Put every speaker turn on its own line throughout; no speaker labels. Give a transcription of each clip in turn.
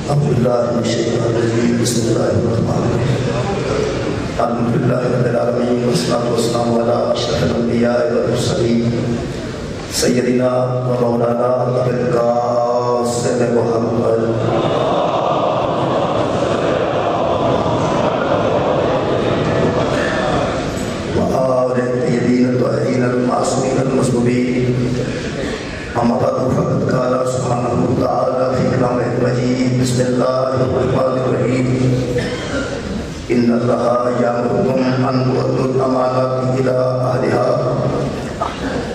بسم اللہ الرحمن الرحیم الحمدللہ رب العالمین والصلاۃ والسلام علی اشرف الانبیاء والمرسلین سیدنا و مولانا ابی القاسم محمد وآل الطیبین الطاہرین المعصومین المصطفین اما بعد فقد قال سبحانہ وتعالی فی کلامہ المجید بسم اللہ الرحمن الرحیم ان اللہ یامرکم ان تؤدوا الامانات الی اہلها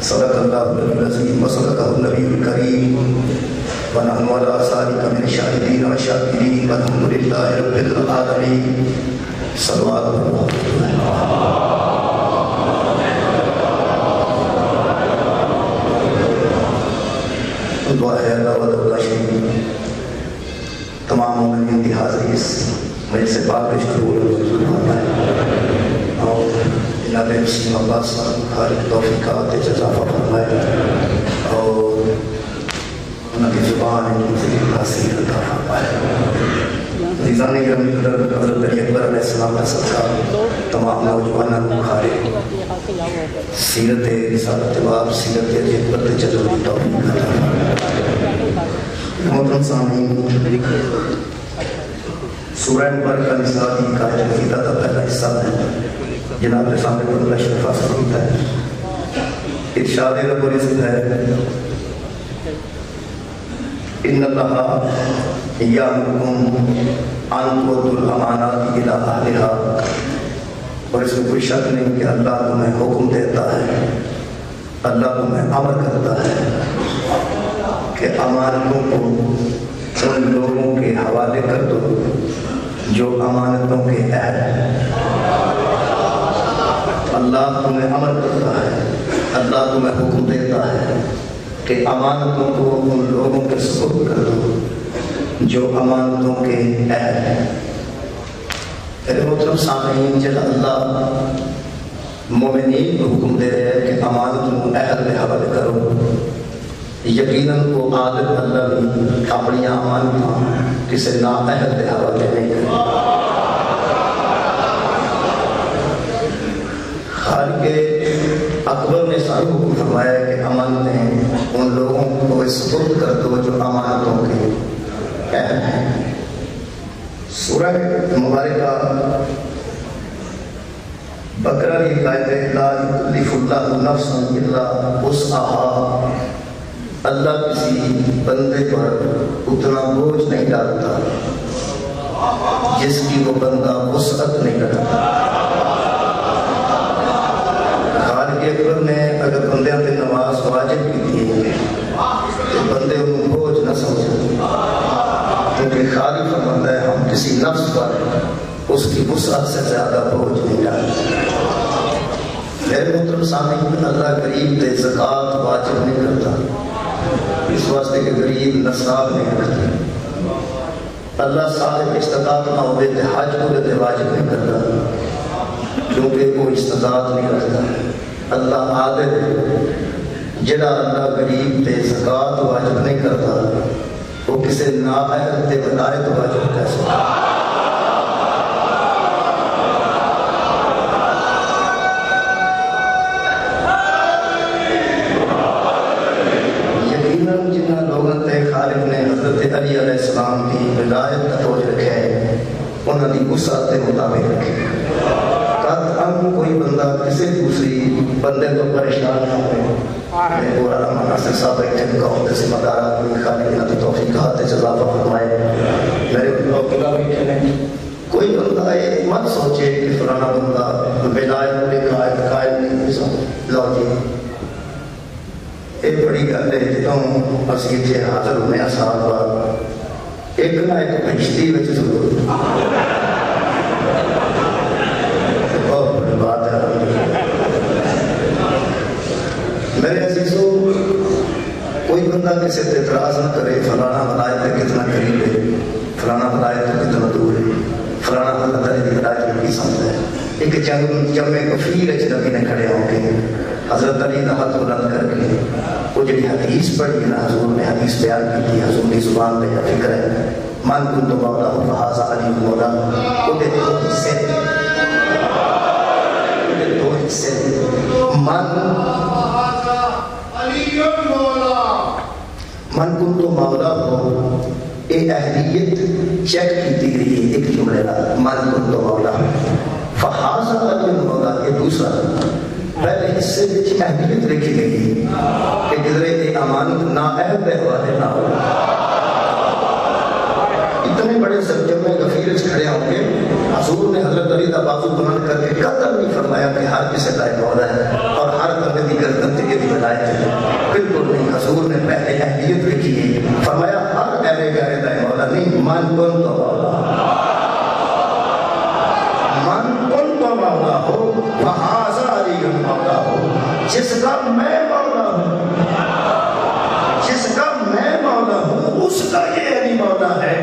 صدق اللہ العظیم وصدقہ النبی الکریم ونحن علی ذلک من الشاہدین والشاکرین والحمد للہ رب العالمین صلوات اللہ دعا ہے اللہ وحدہ شریف تمام مومنین کی حاضری اس مجلس سے پاک شکر فرمائے اور جناب مسلم اللہ صاحب خالق توفیقات جزافہ فرمائے اور انہوں کی زبان ذکر حاصل عطا فرمائے نظام گرامی حضرت علی اکبر علیہ السلام کا صدقہ تمام نوجوانوں خالق سیرت رسالت باب سیرت جد پر تجربہ توفیق عطا فرمائے محترم سامعین سورہ مبارکہ نساء کی قائد عقیدہ کا پہلا حصہ ہے جناب کے سامنے پر اللہ شرفا سرود ہے ارشاد رب العزت ہے ان اللہ یامرکم ان تؤدوا الامانات الی اہلها اور اس میں کوئی شک نہیں کہ اللہ تمہیں حکم دیتا ہے اللہ تمہیں امر کرتا ہے کہ امانتوں کو ان لوگوں کے حوالے کر دو جو امانتوں کے اہل ہیں اللہ تمہیں امر کرتا ہے اللہ تمہیں حکم دیتا ہے کہ امانتوں کو ان لوگوں کے سپرد کر دو جو امانتوں کے اہل ہیں میرے محترم سامعین جب اللہ مومنین کو حکم دے رہے ہیں کہ امانتوں اہل کے حوالے کرو یقیناً وہ عادت اللہ بھی اپنی امانتیں کسی نااہل کے حوالے نہیں کرے خالق اکبر نے سارے حکم فرمایا کہ امانتیں ان لوگوں کو سپرد کر دو جو امانتوں کے اہل ہیں سورہ مبارکہ بقرہ کی قائد لا یکلف اللہ نفسا الا وسعها اللہ کسی بندے پر اتنا بوجھ نہیں ڈالتا جس کی وہ بندہ وسعت نہیں رکھتا خالق اکبر نے اگر بندیاں پہ نماز واجب کی تھی تو بندے انہوں بوجھ نہ سمجھتے کیونکہ خالق فرماتا ہے ہم کسی نفس پر اس کی وسعت سے زیادہ بوجھ نہیں ڈالتے میرے محترم سامعین اللہ غریب تے زکوٰۃ واجب نہیں کرتا اس واسطے کہ غریب نصاب نہیں کرتا اللہ صاحب استطاعت نہ ہوئے تے حج پورے تے واجب نہیں کرتا کیونکہ وہ استطاعت نہیں رکھتا اللہ عادل جڑا اللہ غریب تے زکوٰۃ واجب نہیں کرتا وہ کسی نااہل تے ولایت واجب کیسے علی علیہ السلام کی ولایت کا توجہ رکھے انہوں نے وسعت کے مطابق رکھے قطعاً کوئی بندہ کسی دوسری بندے تو پریشان نہ ہوئے میں پورا رحمان ناصر صاحب ایک ٹھیک قوم سے مدارات میں خالق نہ تو توفیقات جزافہ فرمائے میرے اوقلا بیٹھے نے کوئی بندہ یہ مت سوچے کہ فلانا بندہ ولایت کے قائل نہیں لو جی ایک بڑی گل ہے جدوں اسی اتنے حاضر ہونے سال بعد ایک نہ ایک بہشتی وچ ضرور بہت بڑی بات ہے میرے عزیزوں کوئی بندہ کسی سے اعتراض نہ کرے فلانا ولایت سے کتنا قریب ہے فلانا ولایت سے کتنا دور ہے فلانا اللہ تعالی کی ولایت میں کی سمجھتا ہے ایک جمع کفیر نبی نے کھڑے ہو کے حضرت علی نے ہاتھ بلند کر کے وہ جی حدیث پڑھی نا حضور نے حدیث بیان کی تھی حضور کی زبان پہ یا فکر ہے من کنت مولا فہذا علی مولا وہ دے دو حصے دو حصے من کنت مولا ہو اے اہلیت چیک کی گئی ایک جملے کا من کنت مولا فہذا علی مولا یہ دوسرا پہلے حصے وچ اہمیت لکھی گئی کہ جدرے تے امانت نااہل دے حوالے نہ ہو اتنے بڑے جمع غفیر وچ کھڑے ہوں گے حضور نے حضرت علی دا بازو بلند کر کے قدر نہیں فرمایا کہ ہر کسی کا مولا ہے اور ہر بندے دی گردن تے یہ ولایت ہے بالکل نہیں حضور نے پہلے اہمیت لکھی ہے فرمایا ہر اہل غیر دا مولا نہیں من کنت مولا من کنت مولا ہو فہذا علی مولا ہو جس کا میں مولا ہوں جس کا میں مولا ہوں اس کا یہ علی مولا ہے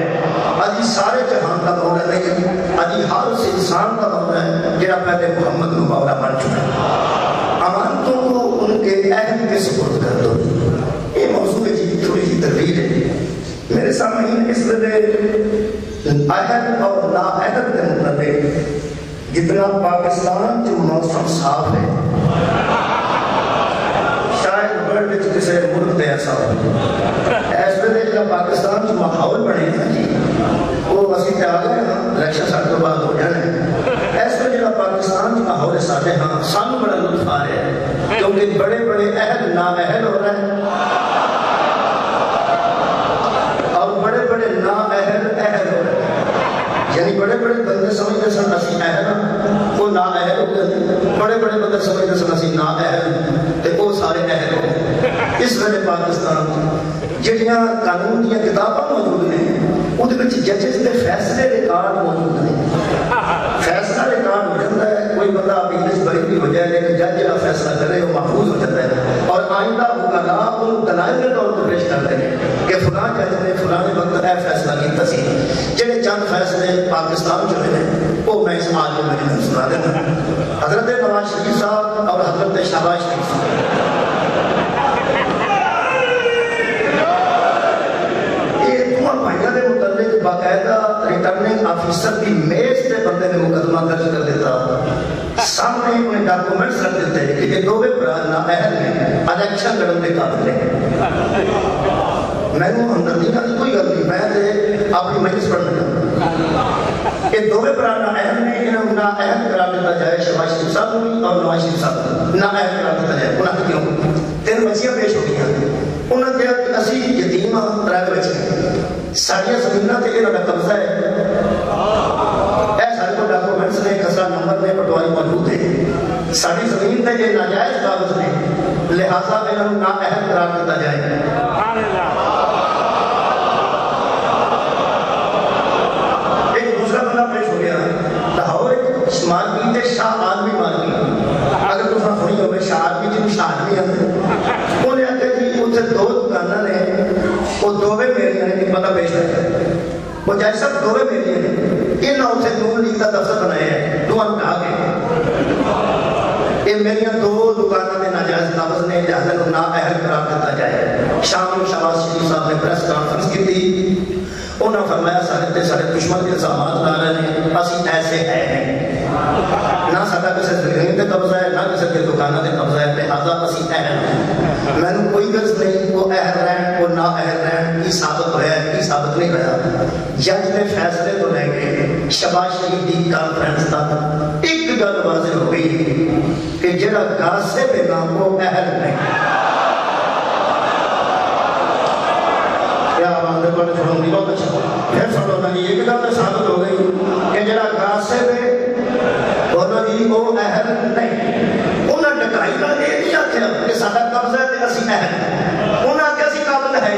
علی سارے جہان کا مولا نہیں علی ہر اس انسان کا مولا ہے جہاں پہلے محمد کو مولا بن چکا ہے امانتوں کو ان کے اہل کے سپرد کر دو یہ موضوع جی تھوڑی سی تقریر ہے میرے سامنے اس لیے اہل اور نااہل کے متعلق جتنا پاکستان جو موسم صاف ہے شاید ورلڈ وچ کسی ملک تے ایسا ہو اس ویلے جہاں پاکستان جو ماحول بنے نا جی وہ اسی تے آ گئے ہاں الیکشن سال تو بعد ہو جانے اس ویلے جہاں پاکستان جو ماحول سارے ہاں سانو بڑا لطف آ رہا ہے کیونکہ بڑے بڑے اہل نااہل ہو رہے ہیں اور بڑے بڑے نااہل اہل ہو رہے ہیں یعنی بڑے بڑے بندے سمجھتے سن اسی اہل وہ نااہل ہو گئے بڑے بڑے بندے سمجھتے سن اسی نااہل تے وہ سارے اہل ہو گئے اس ویلے پاکستان جہاں قانون دیا کتاباں موجود ہیں وہ ججز کے فیصلے ریکارڈ موجود ہیں فیصلہ ریکارڈ ہو جاتا ہے کوئی بندہ اپیل بری بھی ہو جائے لیکن جج جہاں فیصلہ کرے وہ محفوظ ہو جاتا ہے اور آئندہ وکلاء ان دلائل کے طور پر پیش کرتے ہیں کہ فلاں جج نے فلاں وقت اے فیصلہ کیتا سی جڑے چند فیصلے پاکستان چلے ہیں وہ میں اس آج میں مجھے سنا دینا حضرت نواز شریف صاحب اور حضرت شہباز شریف صاحب باقاعدہ ریٹرننگ آفیسر کی میز سے بندے نے مقدمہ درج کر دیتا سامنے انہیں ڈاکومنٹس رکھ دیتے ہیں کہ یہ دووے برا نااہل ہیں الیکشن لڑن کے قابل ہیں میں نے ہمدردی کا کوئی گل نہیں میں اپنی مجلس پڑھنا چاہتا کہ دووے برا نااہل ہیں انہیں نااہل قرار دیتا جائے شہباز شریف صاحب اور نواز شریف صاحب نااہل قرار دیتا جائے انہوں نے کیوں 3 بچیاں پیش ہو گئی ہیں انہوں نے کہا کہ اسی یتیم ہاں 3 بچے ساڑھیاں زمینہ تے انہوں نے قبضہ ہے اے سارے کو ڈاکومنٹس نے کسرا نمبر نے پٹوائی موجود ہے ساڑھی زمین تے یہ ناجائز قابض نے لہذا انہوں نااہل قرار دیتا جائے ایک دوسرا بندہ پیش ہو گیا لاہور ایک مارکیٹ ہے شاہ آدمی مارکیٹ اگر تم سنی ہوئے شاہ آدمی جن شاہ آدمی ہیں انہیں آتے جی ان سے 2 دکانہ نے وہ دووے میری ہیں ایک بندہ پیش کرتا ہے وہ جائے سب دووے میری ہیں انہوں اسے نون لیگ کا دفتر بنائے ہیں دعا کہا گئے یہ میری 2 دکانوں میں ناجائز قابض نے لہذا کو نااہل قرار دیتا جائے شام کو شہباز شریف صاحب نے پریس کانفرنس کی تھی انہوں نے فرمایا سارے دشمن کے الزامات لا رہے ہیں اسی ایسے ہیں نہ ساڈا کسی زمین تے قبضہ ہے نہ کسی کے دکانوں تے قبضہ ہے لہذا اسی اہل ہیں میں نے کوئی غرض نہیں وہ اہل رہن وہ نااہل رہن کی ثابت ہوا ہے کی ثابت نہیں ہوا جج نے فیصلے کو لے کے شہباز شریف کی کانفرنس تک ایک گل واضح ہو گئی کہ جڑا غاصب ہے نا وہ اہل نہیں کیا آواز دے پر چھوڑوں گی بہت اچھا پھر چھوڑوں گی ایک گل ثابت ہو گئی کہ جڑا غاصب ہے بولو جی وہ اہل نہیں انہوں نے ڈکائی کا یہ نہیں آخیا کہ سارا قبضہ ہے اسی اہل انہوں نے آخیا اسی قابل ہے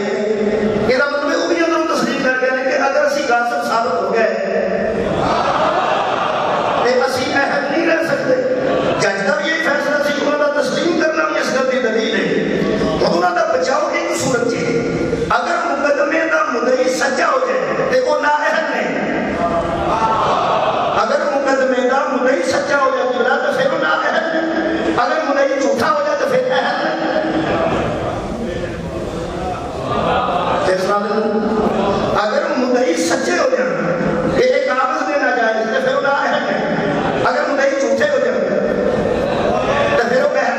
یہ مطلب وہ بھی اندر تسلیم کر گئے کہ اگر اسی غاصب ثابت ہو گئے تو اسی اہل نہیں رہ سکتے جج کا بھی یہی فیصلہ سی انہوں نے تسلیم کرنا بھی اس گل کی دلیل ہے انہوں نے بچاؤ ایک صورت چاہیے اگر مقدمے کا مدعی سچا ہو جائے تو وہ نااہل نہیں اگر مقدمے کا مدعی سچا ہو جائے تو پھر وہ نااہل اگر مدعی جھوٹا ہو جائے تو سچے ہو جائیں یہ ایک کاغذ میں ناجائز تو پھر وہ نااہل ہے اگر مدعی جھوٹے ہو جائیں تو پھر وہ کہہ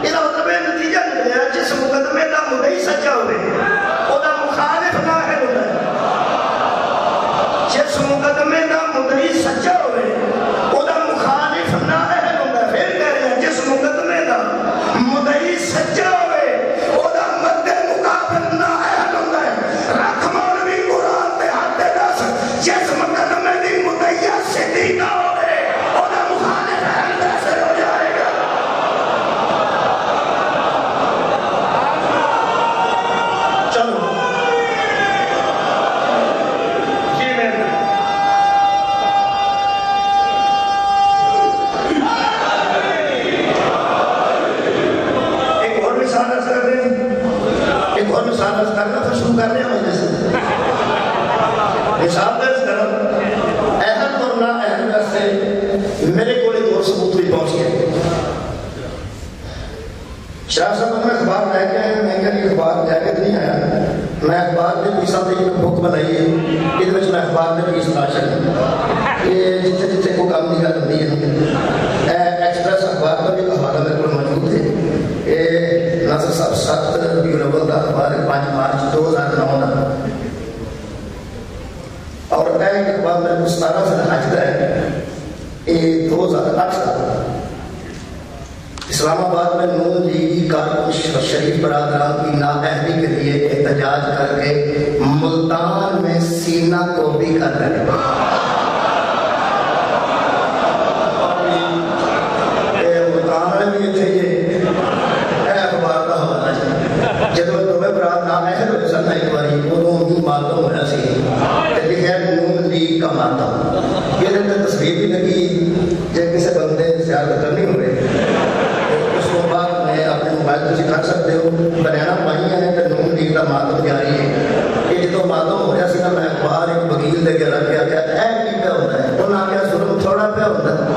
یہ مطلب ہے نتیجہ نکلیا جس مقدمے کا مدعی سچا ہوئے وہ دا مخالف نااہل ہوتا ہے جس مقدمے کا مدعی سچا ہوئے وہ دا مخالف نااہل ہوتا ہے پھر کہہ رہے ہیں جس مقدمے کا مدعی سچا ہوئے وہ دا مد مقابل نااہل ہوتا ہے رکھ مولوی قرآن تے ہاتھ دس جس مقدمے کی مدعی صدیق ہوئے وہ دا مخالف اہل کیسے ہو جائے گا چلو جی میں ایک اور مثال عرض کر رہے ہیں ایک اور مثال عرض کرنا پھر شروع کر رہے ہیں مجھے سے مثال درج کرم اہل اور نا اہل سے میرے کو ایک اور ثبوت بھی پہنچ گئے شاہ صاحب میں اخبار لے کے میں کہا یہ اخبار لے کے نہیں آیا میں اخبار میں پیسہ دے کے بک بنائی ہے یہ میں اخبار میں پیس تاشا ہے یہ جتنے جتنے کو کام نہیں کر دی ہے ایکسپریس اخبار کا بھی حوالہ میرے کو موجود ہے یہ ناصر صاحب 7 ربیع الاول کا اخبار 5 مارچ 2009 اور ایک اخبار میرے کو 17 سے حج ہے یہ 2008 کا اسلام آباد میں نون لیگی کارکن شریف برادران کی نااہلی کے لیے احتجاج کر کے ملتان میں سینہ کوبی کر رہے ہیں ملتان میں تھے یہ اخبار کا حوالہ جب دونوں براد نااہل ہوئے سن ایک باری انہوں نے ماتم ہونا سی لکھا نون لیگ کا ماتم یہ تصویر بھی لگی جب کسی بندے زیادہ کرنی ہوئے اس کو بعد میں اپنے موبائل تھی کر سکتے ہو بنانا پائی ہیں کہ نون لیگ کا ماتم جاری ہے یہ جو ماتم ہو رہا سی نا میں اخبار ایک وکیل دے کے رکھ گیا اے کی پہ ہوتا ہے انہوں نے کیا ظلم تھوڑا پہ ہوتا ہے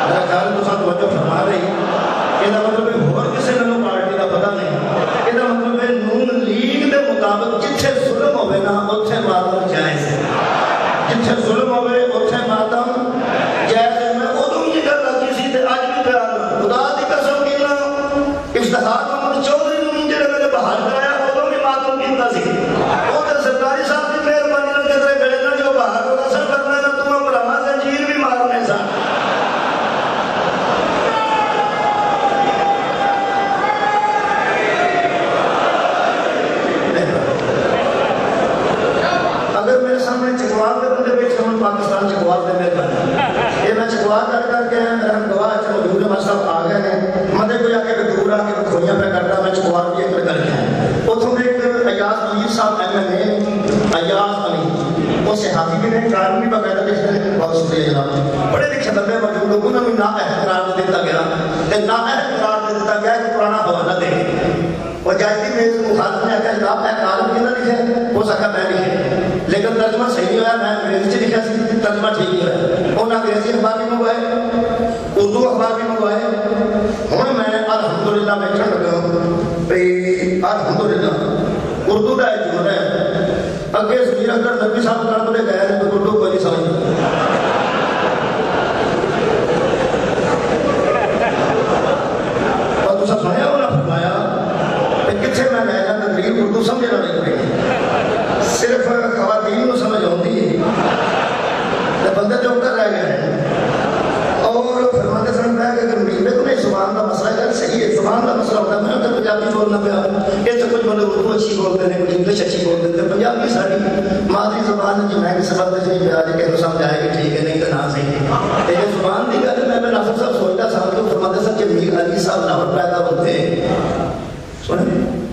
میرا خیال تو ساتھ توجہ فرما رہی یہ مطلب ہے اور کسی نلو پارٹی کا پتہ نہیں یہ مطلب ہے نون لیگ دے مطابق جتھے ظلم ہوئے نا اتھے ماتم جائز ہے جتھے ظلم ہوئے اتھے ماتم جائز ہے میں ادھوں یہ کر رہا کسی تے آج بھی پیار خدا دی قسم کی نا اشتہار محمد چودھری نے مجھے میرے بحال کرایا ادھوں بھی ماتم کیتا سی وہ تے سرکاری صاحب کی مہربانی نہ کہتے رہے گڑے نا جو باہر کو اثر کرنا ہے نا تمہیں مراما زنجیر بھی مارنے سا اگر میرے سامنے چکوال دے بندے بیٹھے ہوں پاکستان چکوال دے میرے بندے یہ میں چکوال کر کے میرا گواہ سے موجود ہے صاحب آ گئے ہیں مدے کوئی آ کے دور آ کے کھولیاں پہ کرتا میں چکوال بھی ایک کر کے اتوں ایک ایاز امیر صاحب ایم اے ایاز امیر وہ صحافی بھی نہیں کار بھی باقاعدہ لکھتے ہیں بہت شکریہ جناب بڑے لکھے بندے موجود لوگوں نے بھی نااہل قرار دیتا گیا نااہل قرار دیتا گیا کہ پرانا حوالہ دے وہ جائزی میں اس مخالف نے کہا جناب میں کالم کی نہ لکھے وہ سکا میں لکھے لیکن ترجمہ صحیح نہیں ہوا میں انگریزی لکھا سی ترجمہ ٹھیک نہیں ہوا انہوں نے انگریزی اخبار بھی منگوائے اردو اخبار بھی منگوائے ہوں میں الحمدللہ میں چڑھ گیا الحمدللہ اردو کا ایک جملہ ہے اگے سمیر اکبر نبی صاحب کر بڑے گئے ہیں تو اردو کوئی نہیں سمجھ اور دوسرا سنیا ہونا فرمایا کتنے میں لے جا تقریر اردو سمجھنا نہیں پڑے صرف خواتین کو سمجھ آتی ہے بندے جو کر رہ گئے ہیں اور فرماتے سمجھتا ہے کہ اگر میرے کو نہیں زبان کا مسئلہ ہے صحیح ہے زبان کا مسئلہ ہوتا ہے میں تو پنجابی بولنا پیا یہ تو کچھ بندے اردو اچھی بولتے ہیں کچھ انگلش اچھی بولتے ہیں پنجابی ساری مادری زبان جی میں کسی بندے سے نہیں آج کہ سمجھ آئے کہ ٹھیک ہے نہیں تو نہ صحیح لیکن زبان کی گل میں ناصر صاحب سوچتا سمجھ تو فرماتے صاحب کہ میر علی صاحب لاہور پیدا ہوتے ہیں سنیں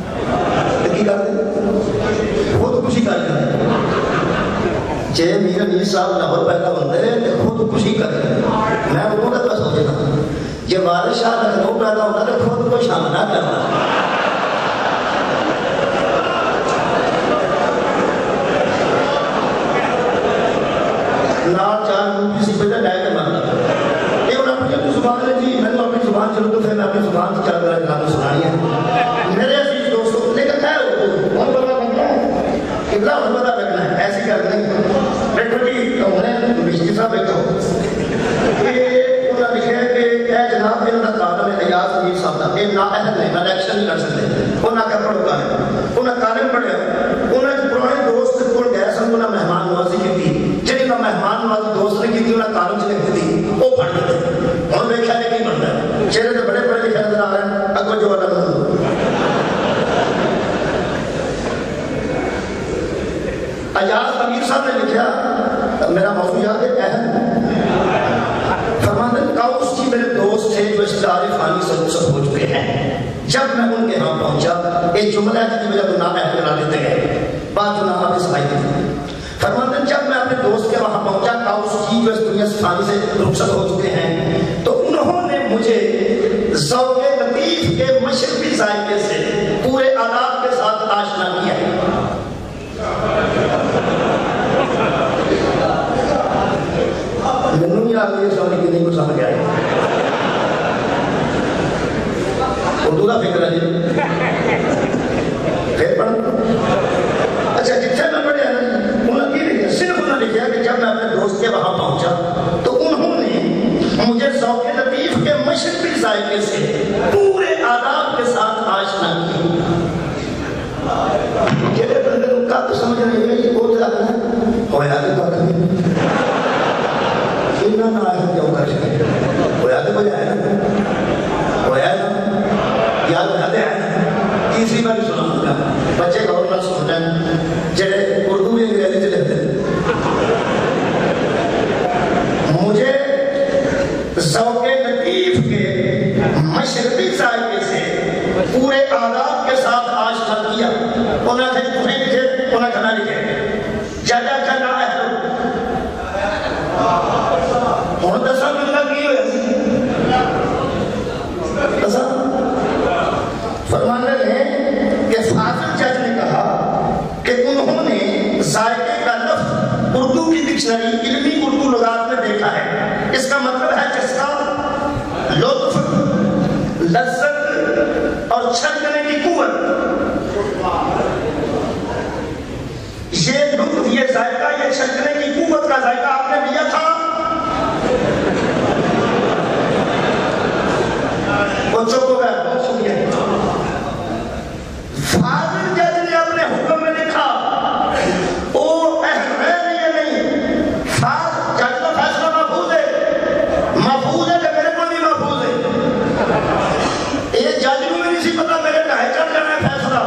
کی کرتے خود خوشی کرتے ہیں جے میر علی صاحب لاہور پیدا ہوتے ہیں تو خود خوشی کرتے ہیں میں وہ تک سوچتا ہوں جے والد شاہ لکھنؤ پیدا ہوتا ہے خود کو شام نہ کرنا نال چار مووی سی پہلے لے کے مرنا یہ انہوں نے اپنی زبان ہے جی میں اپنی زبان چلو تو پھر میں اپنی زبان سے چل رہا ہے سنانی ہے میرے عزیز دوستوں لیکن ہے قبلہ ہوں پتا لگنا ہے، ایسی گل نہیں بیٹھو جی انہیں بشتی صاحب بیٹھو انہوں نے لکھا ہے کہ اے جناب انہوں نے کالم ہے ایاز امیر صاحب کا یہ نااہل نہیں میں الیکشن نہیں کر سکتے انہوں نے کیا پڑھو کالم انہوں نے کالم پڑھیا انہوں نے پرانے دوست کو گئے سن انہوں نے مہمان نوازی کی تھی جی میں مہمان نوازی دوست نے کی تھی انہوں نے کالم سے لکھ دی وہ پڑھ دیتے ہوں دیکھا ہے نہیں پڑھتا ہے چہرے سے بڑے پڑھے لکھے نظر آ رہے ہیں اگو جو الگ ایاز امیر صاحب نے لکھا میرا موضوع یاد ہے اہم فرماندن کاؤس کی میرے دوست تھے جو اشتہار فانی سے رخصت ہو چکے ہیں جب میں ان کے ہاں پہنچا ایک جملہ ہے کہ مجھے گناہ اہل کرا دیتے گئے بات گناہ آپ سمجھ تھی فرماندن جب میں اپنے دوست کے وہاں پہنچا کاؤس کی جو اس دنیا فانی سے رخصت ہو چکے ہیں تو انہوں نے مجھے ذوق لطیف کے مشرقی ذائقے سے پورے آداب کے ساتھ آشنا کیا میں نہیں آگے یہ سوال کی نہیں کو سمجھ آئے اردو کا فکر ہے جی پھر پڑھ اچھا جتنے میں پڑھے ہیں انہوں نے لکھا صرف انہوں نے لکھا کہ جب میں اپنے دوست کے وہاں پہنچا تو انہوں نے مجھے ذوق لطیف کے مشرقی ذائقے سے پورے آداب کے ساتھ آشنا کی جڑے بندے ان کا تو سمجھ نہیں ہے یہ بہت زیادہ ہے ہویا تو بات نہیں نہ آئے کیوں کر سکتے ہویا تو بجائے نا ہویا نا یاد رہتے ہیں تیسری بار سنا گا بچے غور نہ سنتے ہیں جڑے اردو میں انگریزی سے لکھتے ہیں مجھے ذوق لطیف کے مشرقی ذائقے سے پورے آداب کے ساتھ آشنا کیا انہوں نے تمہیں لکھے انہوں نے کھانا لکھے جاجا کھانا ہے ہوں دسا ملنا کی ہوئے دسا فرمانے ہیں کہ فاضل جج نے کہا کہ انہوں نے ذائقے کا لفظ اردو کی ڈکشنری علمی اردو لغات میں دیکھا ہے اس کا مطلب ہے جس کا لطف لذت اور چھلکنے کی قوت یہ لطف یہ ذائقہ یہ چھلکنے کی قوت کا ذائقہ آپ نے لیا تھا وہ چپ ہو گیا بہت شکریہ فاضل جج نے اپنے حکم میں لکھا وہ اہم ہے نہیں فاضل جج کا فیصلہ محفوظ ہے کہ میرے کو نہیں محفوظ ہے یہ جج کو بھی نہیں سی پتا میرے ڈھائی چل جانا ہے فیصلہ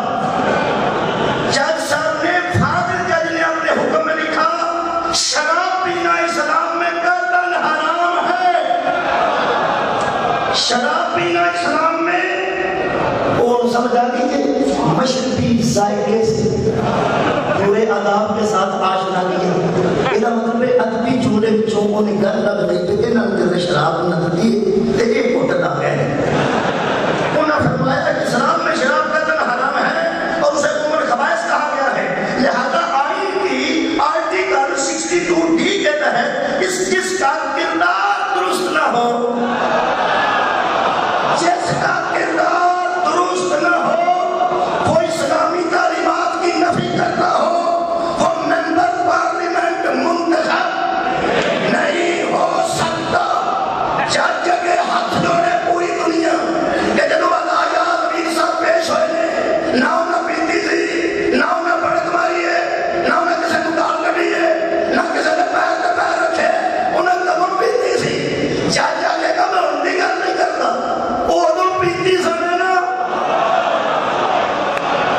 جج صاحب نے فاضل جج نے اپنے حکم میں لکھا شراب پینا اسلام میں قطعاً حرام ہے شراب پینا اسلام میں اور سمجھا دیجیے مشرقی ذائقے سے پورے آداب کے ساتھ آشنا کیا یہ مطلب ہے ادبی جملے بچوں کو نہیں گل لگ رہی تھی نہ کہ شراب نہ دی تے ایک ہوٹل آ گئے انہوں نے فرمایا کہ اسلام میں شراب قتل حرام ہے اور اسے عمر خبائث کہا گیا ہے لہذا آئین کی آرٹیکل 62D کے تحت جس کا کردار درست نہ ہو جس کا کردار درست نہ ہو وہ اسلامی تعلیمات کی نفی کرتا ہو وہ ممبر پارلیمنٹ منتخب نہیں ہو سکتا جج کے ہاتھ جوڑے پوری دنیا کہ جنہوں آیات امیر صاحب پیش ہوئے نہ انہیں پیتی تھی نہ انہیں بڑک ماری ہے نہ انہیں کسی کو ڈال کٹی ہے نہ کسی نے پیر رکھے انہیں تمام پیتی تھی جج آگے کا میں ان کی گل نہیں کرتا اوہ پیتی سمجھنا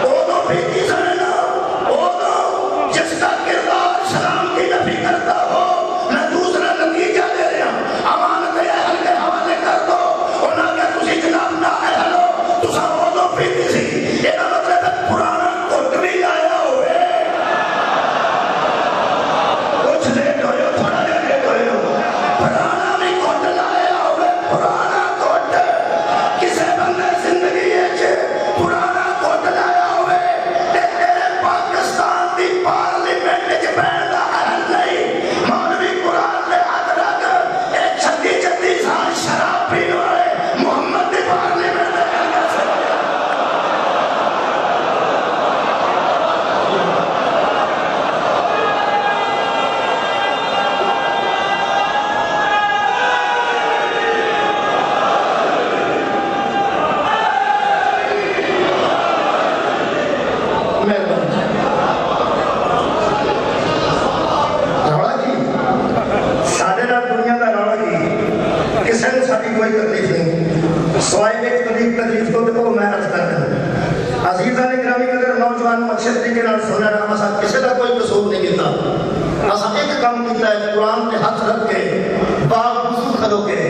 اوہ پیتی سمجھنا اوہ جس کا کردار اسلام کی نفی کرتا ہو میں دوسرا نتیجہ دے رہا ہوں امانت اہل کے حوالے کر دو انہاں کہ تسی جناب نہ اہل ہو تسا اوہ پیتی سی یہ مطلب ہے پرانا کٹ بھی لایا ہوئے کچھ لیٹ ہوئے تھوڑا لیٹ ہوئے پرانا بھی کٹ لایا ہوئے پرانا کٹ کسے بندے زندگی ہے پرانا کٹ لایا ہوئے تیرے پاکستان دی پارلیمنٹ جی بیندہ حل نہیں مولوی قرآن لے ہاتھ رکھ ایک 36 سال شراب پین والے محمد دی پارلیمنٹ لے لینا اسا کسی کا کوئی قصور نہیں کیتا اسا ایک کام کیتا ہے قرآن کے ہاتھ رکھ کے باغ وضو کھلو کے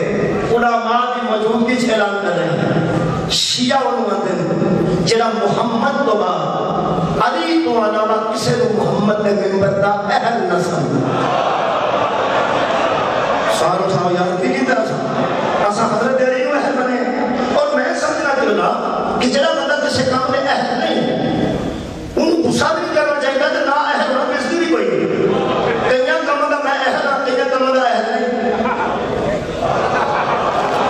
علماء کی موجودگی سے اعلان کر رہے ہیں شیعہ علماء جڑا محمد تو بعد علی تو علاوہ کسی کو محمد نے ممبر کا اہل نہ سمجھا سارا اٹھاؤ یار کی طرح اسا حضرت علی کو اہل بنے اور میں سمجھنا چاہتا کہ جڑا بندہ کسی کام میں اہل نہیں ان غصہ بھی کرنا چاہیے کہ نہ اہل ہونا کس کی بھی کوئی نہیں کئیاں کاموں کا میں اہل ہوں کئیاں کاموں کا اہل نہیں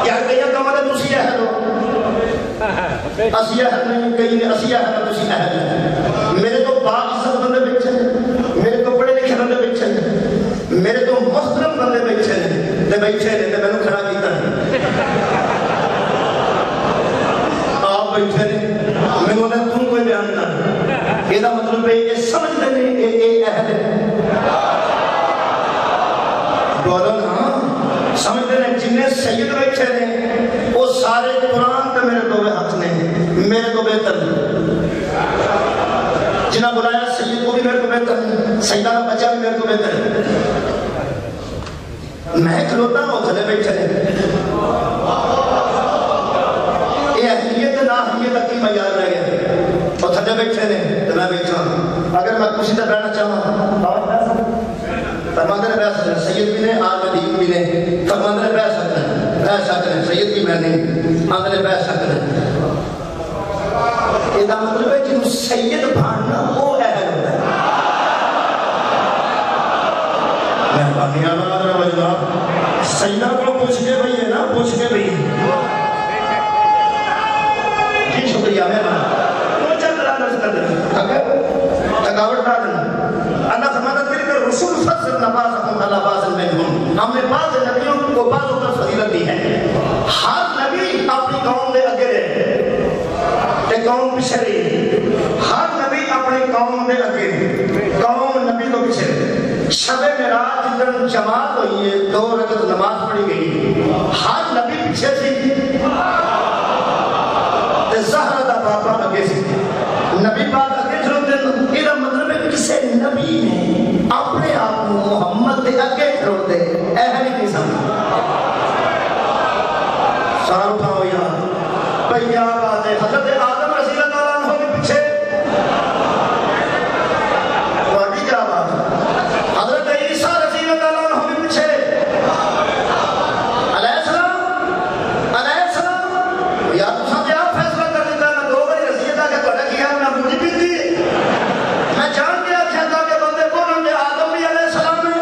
یار کئیاں کاموں کا تسی اہل ہو اسی اہل نہیں کئی اسی اہل ہو تسی اہل نہیں میرے تو با عزت بندے بیٹھے ہیں میرے تو پڑھے لکھے بندے بیٹھے ہیں میرے تو محترم بندے بیٹھے ہیں تے بیٹھے نے تے مینوں کھڑا کیتا ہے آپ بیٹھے نے مینوں نے تم کوئی بیان نہ یہ مطلب ہے یہ سمجھتے نہیں اے اہل بولو نا سمجھتے ہیں جنہیں سید بیٹھے نے وہ سارے قرآن تے میرے تو ہاتھ نے میرے تو بہتر جنہیں بلایا سید کو بھی میرے کو بہتر سیدہ کا بچہ بھی میرے کو بہتر میں کھلوتا ہوں تھلے بیٹھے نے یہ اہلیت نہ اہلیت تک کی معیار رہ گیا اور تھلے بیٹھے نے تو میں بیٹھا اگر میں کسی طرح بیٹھنا چاہوں فرماندے نے بیٹھ سکتے ہیں سید بھی نے آج ادیب بھی نے فرماندے نے بیٹھ سکتے ہیں سید بھی میں نہیں آندے نے بیٹھ سکتے ہیں یہ مطلب ہے کہ سید بھاننا وہ اہل ہوتا ہے مہربانی آباد رہا جناب سیدہ کو پوچھ کے بھئی ہے نا پوچھ کے بھئی جی شکریہ مہربانی تھکاوٹ نہ دینا اللہ فرماتا تلک الرسول فضل بعضهم علی بعض منهم ہم نے بعض نبیوں کو بعضوں پر فضیلت دی ہے ہر نبی اپنی قوم دے اگے رہے تے قوم پیچھے رہی ہر نبی اپنی قوم دے اگے قوم نبی کو پیچھے شب معراج جدن جماعت ہوئی ہے 2 رکعت نماز پڑھی گئی ہر نبی پیچھے سی تے زہرا دا باپا اگے سی نبی پاک اگے کھڑوتے ہیں یہ مطلب ہے کسی نبی نے اپنے آپ محمد کے اگے کھڑوتے اہل ہی نہیں سمجھا سارا اٹھاؤ یار بھئی کیا بات ہے حضرت آدم رضی اللہ عنہ کے پیچھے واقعی کیا بات ہے حضرت عیسیٰ رضی اللہ عنہ کے پیچھے علیہ السلام یا تو ساتھ آپ فیصلہ کر دیتا ہے میں 2 باری رضیت آگے تو اڈا کیا میں مجھے پیتی میں جان کے آکھا تھا کہ بندے بولوں گے آدم بھی علیہ السلام ہے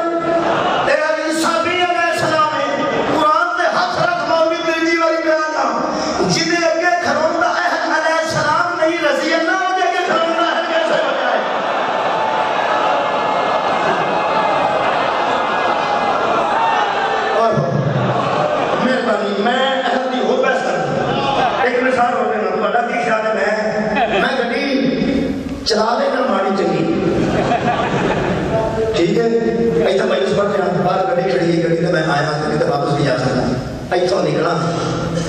تیرا عیسیٰ بھی علیہ السلام ہے قرآن تے ہاتھ رکھ مولوی تیجی والی بیانا جنہیں اگے کھڑوندہ اہل علیہ السلام نہیں رضی اللہ ہو جائے کہ کھڑوندہ اہل کیسے ہو جائے اور مہربانی میں اہل دی ہو بیس کر ایک مثال ہو گئی تو اللہ کی خیال ہے میں گھڑی چلا لینا ماڑی چنگی ٹھیک ہے ایسا میں اس پر باہر گھڑی کھڑی ہے گھڑی تو میں آیا گھڑی تو واپس بھی جا سکتا ایسا نکلا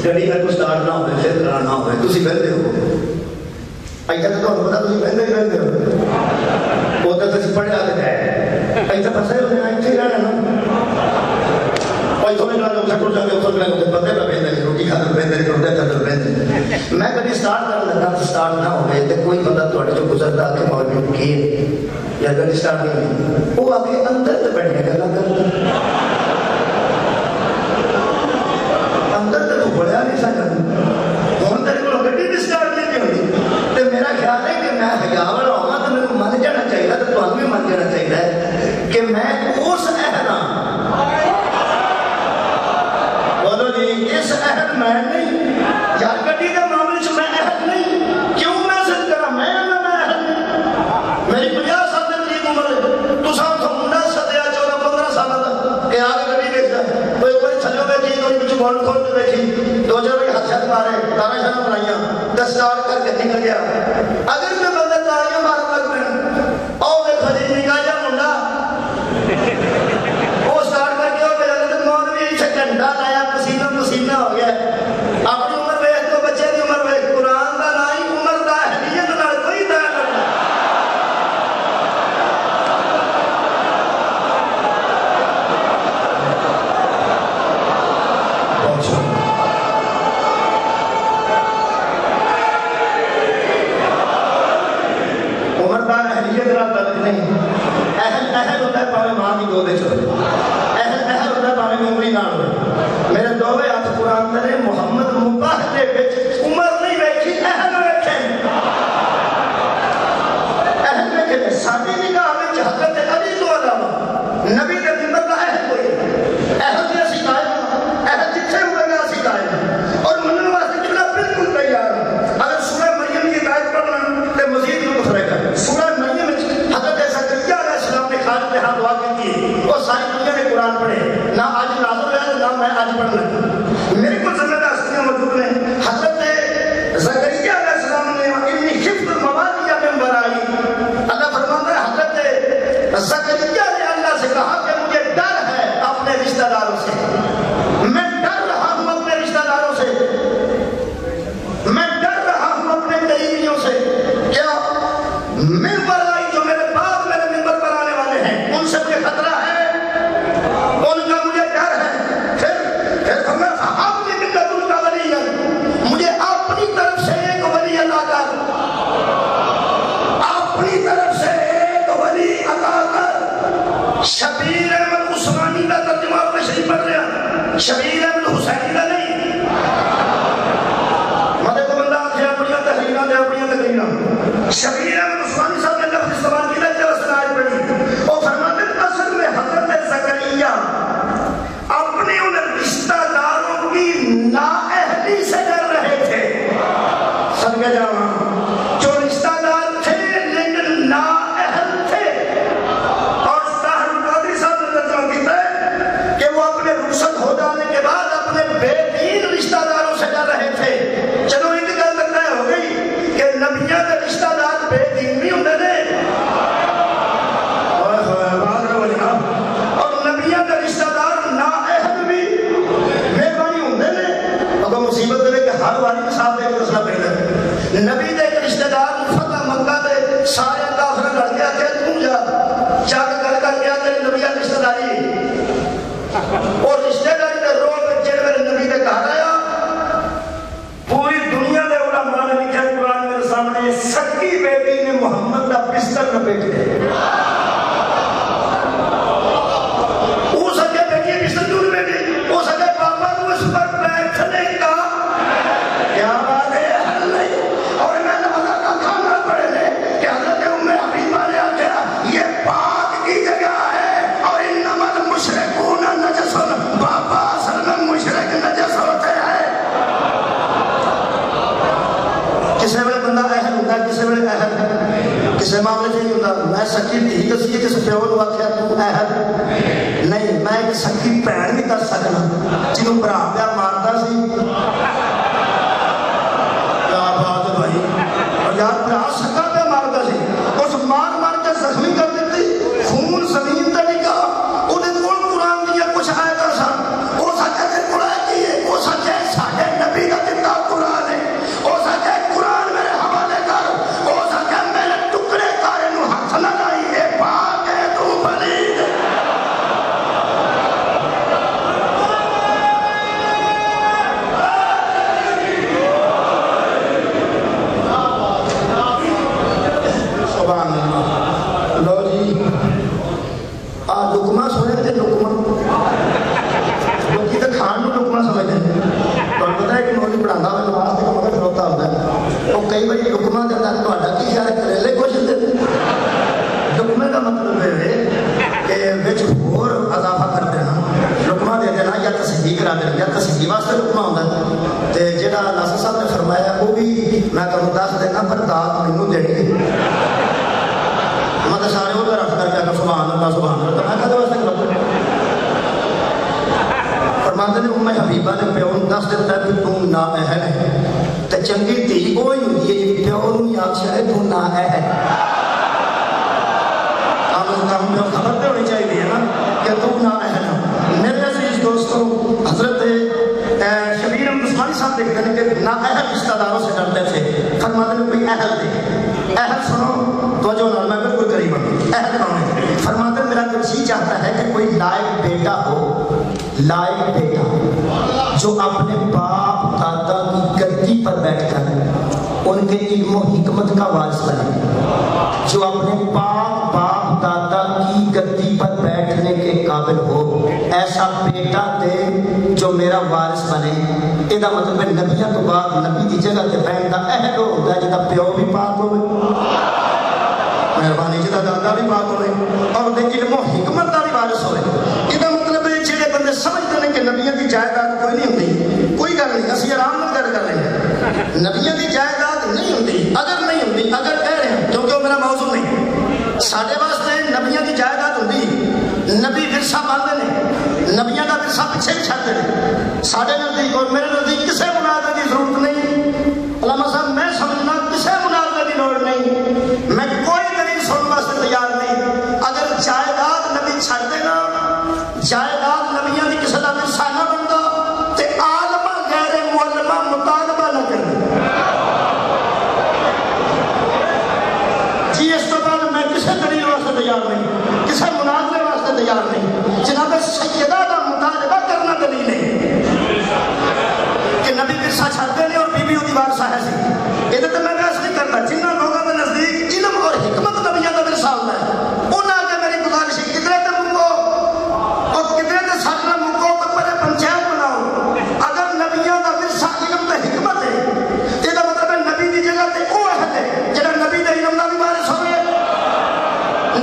گھڑی میں کچھ سٹارٹ نہ ہوئے پھر کرنا نہ ہوئے تسی بہتے ہو ایسا تو پتا تسی بہتے ہی بہتے ہو وہ تو تسی پڑھے آتے گئے ایسا پسے ہونے ایسے ہی رہنا نا ایسا نکلا لوگ سکر جا کے اتر میں لوگ پتے پہ بہتے ہیں روٹی کھاتے بہتے ہیں روٹے کھاتے بہتے ہیں میں کبھی سٹارٹ کرنے لگا سٹارٹ نہ ہوئے تو کوئی بندہ توڑے جو گزرتا کہ مولوی کی یا کبھی سٹارٹ نہیں ہوئی وہ آگے اندر تو بیٹھنے کا اندر تو بڑھیا نہیں سا کرنا ہون تیرے کو گھٹی بھی سٹارٹ نہیں ہوئی تو میرا خیال ہے کہ میں حیاوڑ ہوگا تو میرے کو مان جانا چاہیے تو تو بھی مان جانا چاہیے کہ میں اس اہلا بولو جی اس اہل میں نہیں یار گھٹی کا معاملے سے میں اہل نہیں کیوں میں سن کرا میں اہل نہیں میری 50 سال میں تیری عمر ہے تو ساتھ ہم 10 سدیا 14-15 سال تھا کہ آگے گھٹی دیکھتا کوئی تھلو بیٹھی کوئی کچھ بول کھول کے بیٹھی 2 جب ہاتھ شد مارے تارا شاہ بنائیاں 10 سٹارٹ کر کے نکل گیا اگر میں بندے تاریاں مار لگ میں او میں خدیج نکا جا منڈا وہ سٹارٹ کر کے اور میرا تو مولوی گھنٹہ لایا پسینہ پسینہ ہو گیا اپنی عمر ویکھ تو بچے دی عمر ویکھ قرآن دا نہ ہی عمر دا اہلیت نال کوئی طے کرنا نہیں اہل اہل ہوتا ہے پاوے ماں کی گود چلے اہل اہل ہوتا ہے پاوے عمری نہ ہوئے میرے دووے ہاتھ قرآن کرے محمد مباح دے وچ عمر نہیں ویکھی اہل ویکھے اہل ویکھے ساڈی نگاہ وچ حضرت علی تو علاوہ نبی دے منبر دا اہل کوئی اہل دی اسی قائم اہل جتھے ہوئے گا اسی قائم اور منن واسطے کتنا بالکل تیار اگر سورہ مریم کی آیت پڑھنا تے مزید لطف رہے گا سورہ مریم حضرت زکریا علیہ السلام نے خالق نے ہاں دعا کی تھی اور ساری دنیا نے قرآن پڑھے نہ آج نازل ہے نہ میں آج پڑھنا میرے کو سمجھ ہستیاں موجود ہیں حضرت زکریا علیہ السلام نے انی خفت الموالي من ورائی اللہ فرماتا ہے حضرت زکریا نے اللہ سے کہا کہ مجھے ڈر ہے اپنے رشتہ داروں سے میں ڈر رہا ہوں اپنے رشتہ داروں سے میں ڈر رہا ہوں اپنے قریبیوں سے کیا من ورائی جو میرے باپ میرے منبر پر آنے والے ہیں ان سے مجھے خطرہ ہے ان کا مجھے ڈر ہے پھر فرمایا فہب نے من لدن کا ولی مجھے اپنی طرف سے ایک ولی عطا کر اپنی طرف سے ایک ولی عطا کر شبیر احمد عثمانی کا ترجمہ تشریح پڑھ رہا شبیر احمد حسینی کا نہیں مدد کو بندہ آتے اپنی تحریرہ دے اپنی تقریرہ شبیر احمد عثمانی صاحب نے لفظ استعمال کی جب اس نے آج پڑھی اور فرماتے ہیں اصل میں حضرت زکریا اپنے ان رشتہ داروں کی نااہلی سے ڈر رہے تھے صدقے جاواں جو رشتہ دار تھے لیکن نااہل تھے اور طاہر القادری صاحب نے ترجمہ کیا ہے کہ وہ اپنے رخصت ہو جانے کے بعد اپنے بے دین رشتہ داروں سے ڈر رہے تھے چلو ان کی گل تک طے ہو گئی کہ نبیوں کے رشتہ دار بے دین بھی ہوتے تھے اور نبیوں کے رشتہ دار نااہل بھی مہربانی ہوتے ہیں اگر مصیبت دے کہ ہر والی کے ساتھ ایک رسلہ پہلے نبی دے ایک رشتہ دار فتح مکہ دے سارے کافر لڑ گیا کہ تم جا کے گل کر گیا تیرے نبی کا رشتہ داری اور رشتہ داری دے روح پہ جڑے میرے نبی دے کہا گیا پوری دنیا دے علماء نے لکھا قرآن میرے سامنے سکی بیٹی نے محمد کا بستر نہ بیٹھے وہ سکے بیٹی بستر کیوں نہیں بیٹھی وہ سکے پاپا کو اس پر بیٹھنے کا کیا بات ہے حل نہیں اور میں نے بتا کا کھانا پڑے لے کہ حضرت ام حبیبہ نے آخیا یہ پاک کی جگہ ہے اور انما المشرکون نجس بابا اصل میں مشرک نجس ہوتے ہیں کسی ویلے بندہ اہل ہوتا ہے کسی ویلے اہل کسی معاملے سے نہیں ہوتا میں سچی تھی دسی کس پیو کو آخیا تو اہل نہیں میں ایک سچی بھن بھی دس سکنا جنوں برا پیا مارتا سی کیا بات ہے بھائی اور یار برا سکا پہ مارتا سی اس مار مار کے زخمی کر دیتی خون زمین تے نکا انہیں کون قرآن دیا کچھ آیتا سا وہ سکے کہ قرآن دیئے وہ سکے ساڑھے نبی کا دتا قرآن ہے وہ سکے قرآن میرے حوالے کر وہ سکے میرے ٹکڑے کارے نو ہاتھ لگائی ہے پاک ہے تو بلید سبحان اللہ لو جی لکمہ سنے تھے لکمہ لوگی تو کھان میں لکمہ سمجھتے ہیں تو پتہ ہے کہ مولوی پڑھانا میں نماز کے مگر کھلوتا ہوتا ہے وہ کئی بار لکمہ دیتا ہے تو آڈا کی خیال کریلے کوشش دیتے لکمے کا مطلب ہے کہ بچ اور اضافہ کر دینا لکمہ دے دینا یا تصحیح کرا دینا یا تصحیح واسطے لکمہ ہوتا ہے تے جڑا ناصر صاحب نے فرمایا وہ بھی میں کروں دس دینا پر داد مینوں دینی مطلب سارے وہ رفت کر کے اگر سبحان اللہ میں کہتے واسطے کرتا فرماتے نے ام حبیبہ نے پیو دس دیتا ہے کہ تم نااہل ہے تے چنگی تھی وہی ہوتی ہے جی پیو نہیں آخر ہے تم نااہل کام پیو خبر پہ ہونی چاہیے نا کہ تم نااہل ہے میرے عزیز دوستوں حضرت شبیر احمد عثمانی صاحب دیکھتے ہیں کہ نااہل رشتہ داروں سے ڈرتے تھے فرماتے ہیں کوئی اہل تھے اہل سنو توجہ نال میں بالکل قریب ہوں اہل کون ہے فرماتے ہیں میرا جی چاہتا ہے کہ کوئی لائق بیٹا ہو لائق بیٹا جو اپنے باپ دادا کی گدی پر بیٹھ کر ان کے علم و حکمت کا وارث بنے، جو اپنے پاک باپ دادا کی گدی پر بیٹھنے کے قابل ہو، ایسا بیٹا دے جو میرا وارث بنے۔ یہ مطلب ہے نبیوں تو بعد نبی کی جگہ تے بہن کا اہل ہوتا ہے جہاں پیو بھی پاک ہوئے، مہربانی جہاں دادا بھی پاک ہوئے، اور علم و حکمت کا بھی وارث ہوئے۔ یہ مطلب ہے جہے بندے سمجھتے ہیں کہ نبیوں کی جائیداد کوئی نہیں ہوتی، کوئی گل نہیں، اسی آرام نال گل کر رہے ہیں، نبیوں کی جائیداد نہیں ہوتی، اگر نہیں ہوتی، اگر کہہ رہے ہیں کیونکہ وہ میرا موضوع نہیں، ساڈے واسطے نبیوں کی جائیداد ہوتی، نبی ورثہ باندھتے ہیں، نبیوں کا ورثہ پیچھے بھی چھڈتے ہیں، ساڈے نزدیک اور میرے نزدیک کسی منازعے کی ضرورت نہیں۔ علامہ صاحب میں سمجھنا کسی منازعے کی لوڑ نہیں، میں کوئی دلیل سننے واسطے تیار نہیں۔ اگر جائیداد نبی چھڈ دینا، جائیداد نبیوں کی کسی کا ورثہ نہ بنتا تے عالمہ غیر معلمہ مطالبہ نہ کرنا جی، اس تو بعد میں کسی دلیل واسطے تیار نہیں، کسی منازعے واسطے تیار نہیں۔ جناب سیدہ کا مطالبہ کرنا دلیل ہے کہ نبی ورثہ چھڈتے ہیں اور بی بی دی وارثہ ہے سی، یہ تو میں بحث نہیں کرتا۔ جنہاں لوگوں کے نزدیک علم اور حکمت نبیوں کا ورثہ ہوتا ہے، انہاں کے میری گزارش ہے کدھرے تے مکو اور کدھرے تے ساتھ نہ مکو، کپڑے پنچایت بناؤ۔ اگر نبیوں کا ورثہ علم تے حکمت ہے، یہ مطلب ہے نبی دی جگہ تے وہ اہل ہے جڑا نبی دے علم دا بھی وارث ہوئے،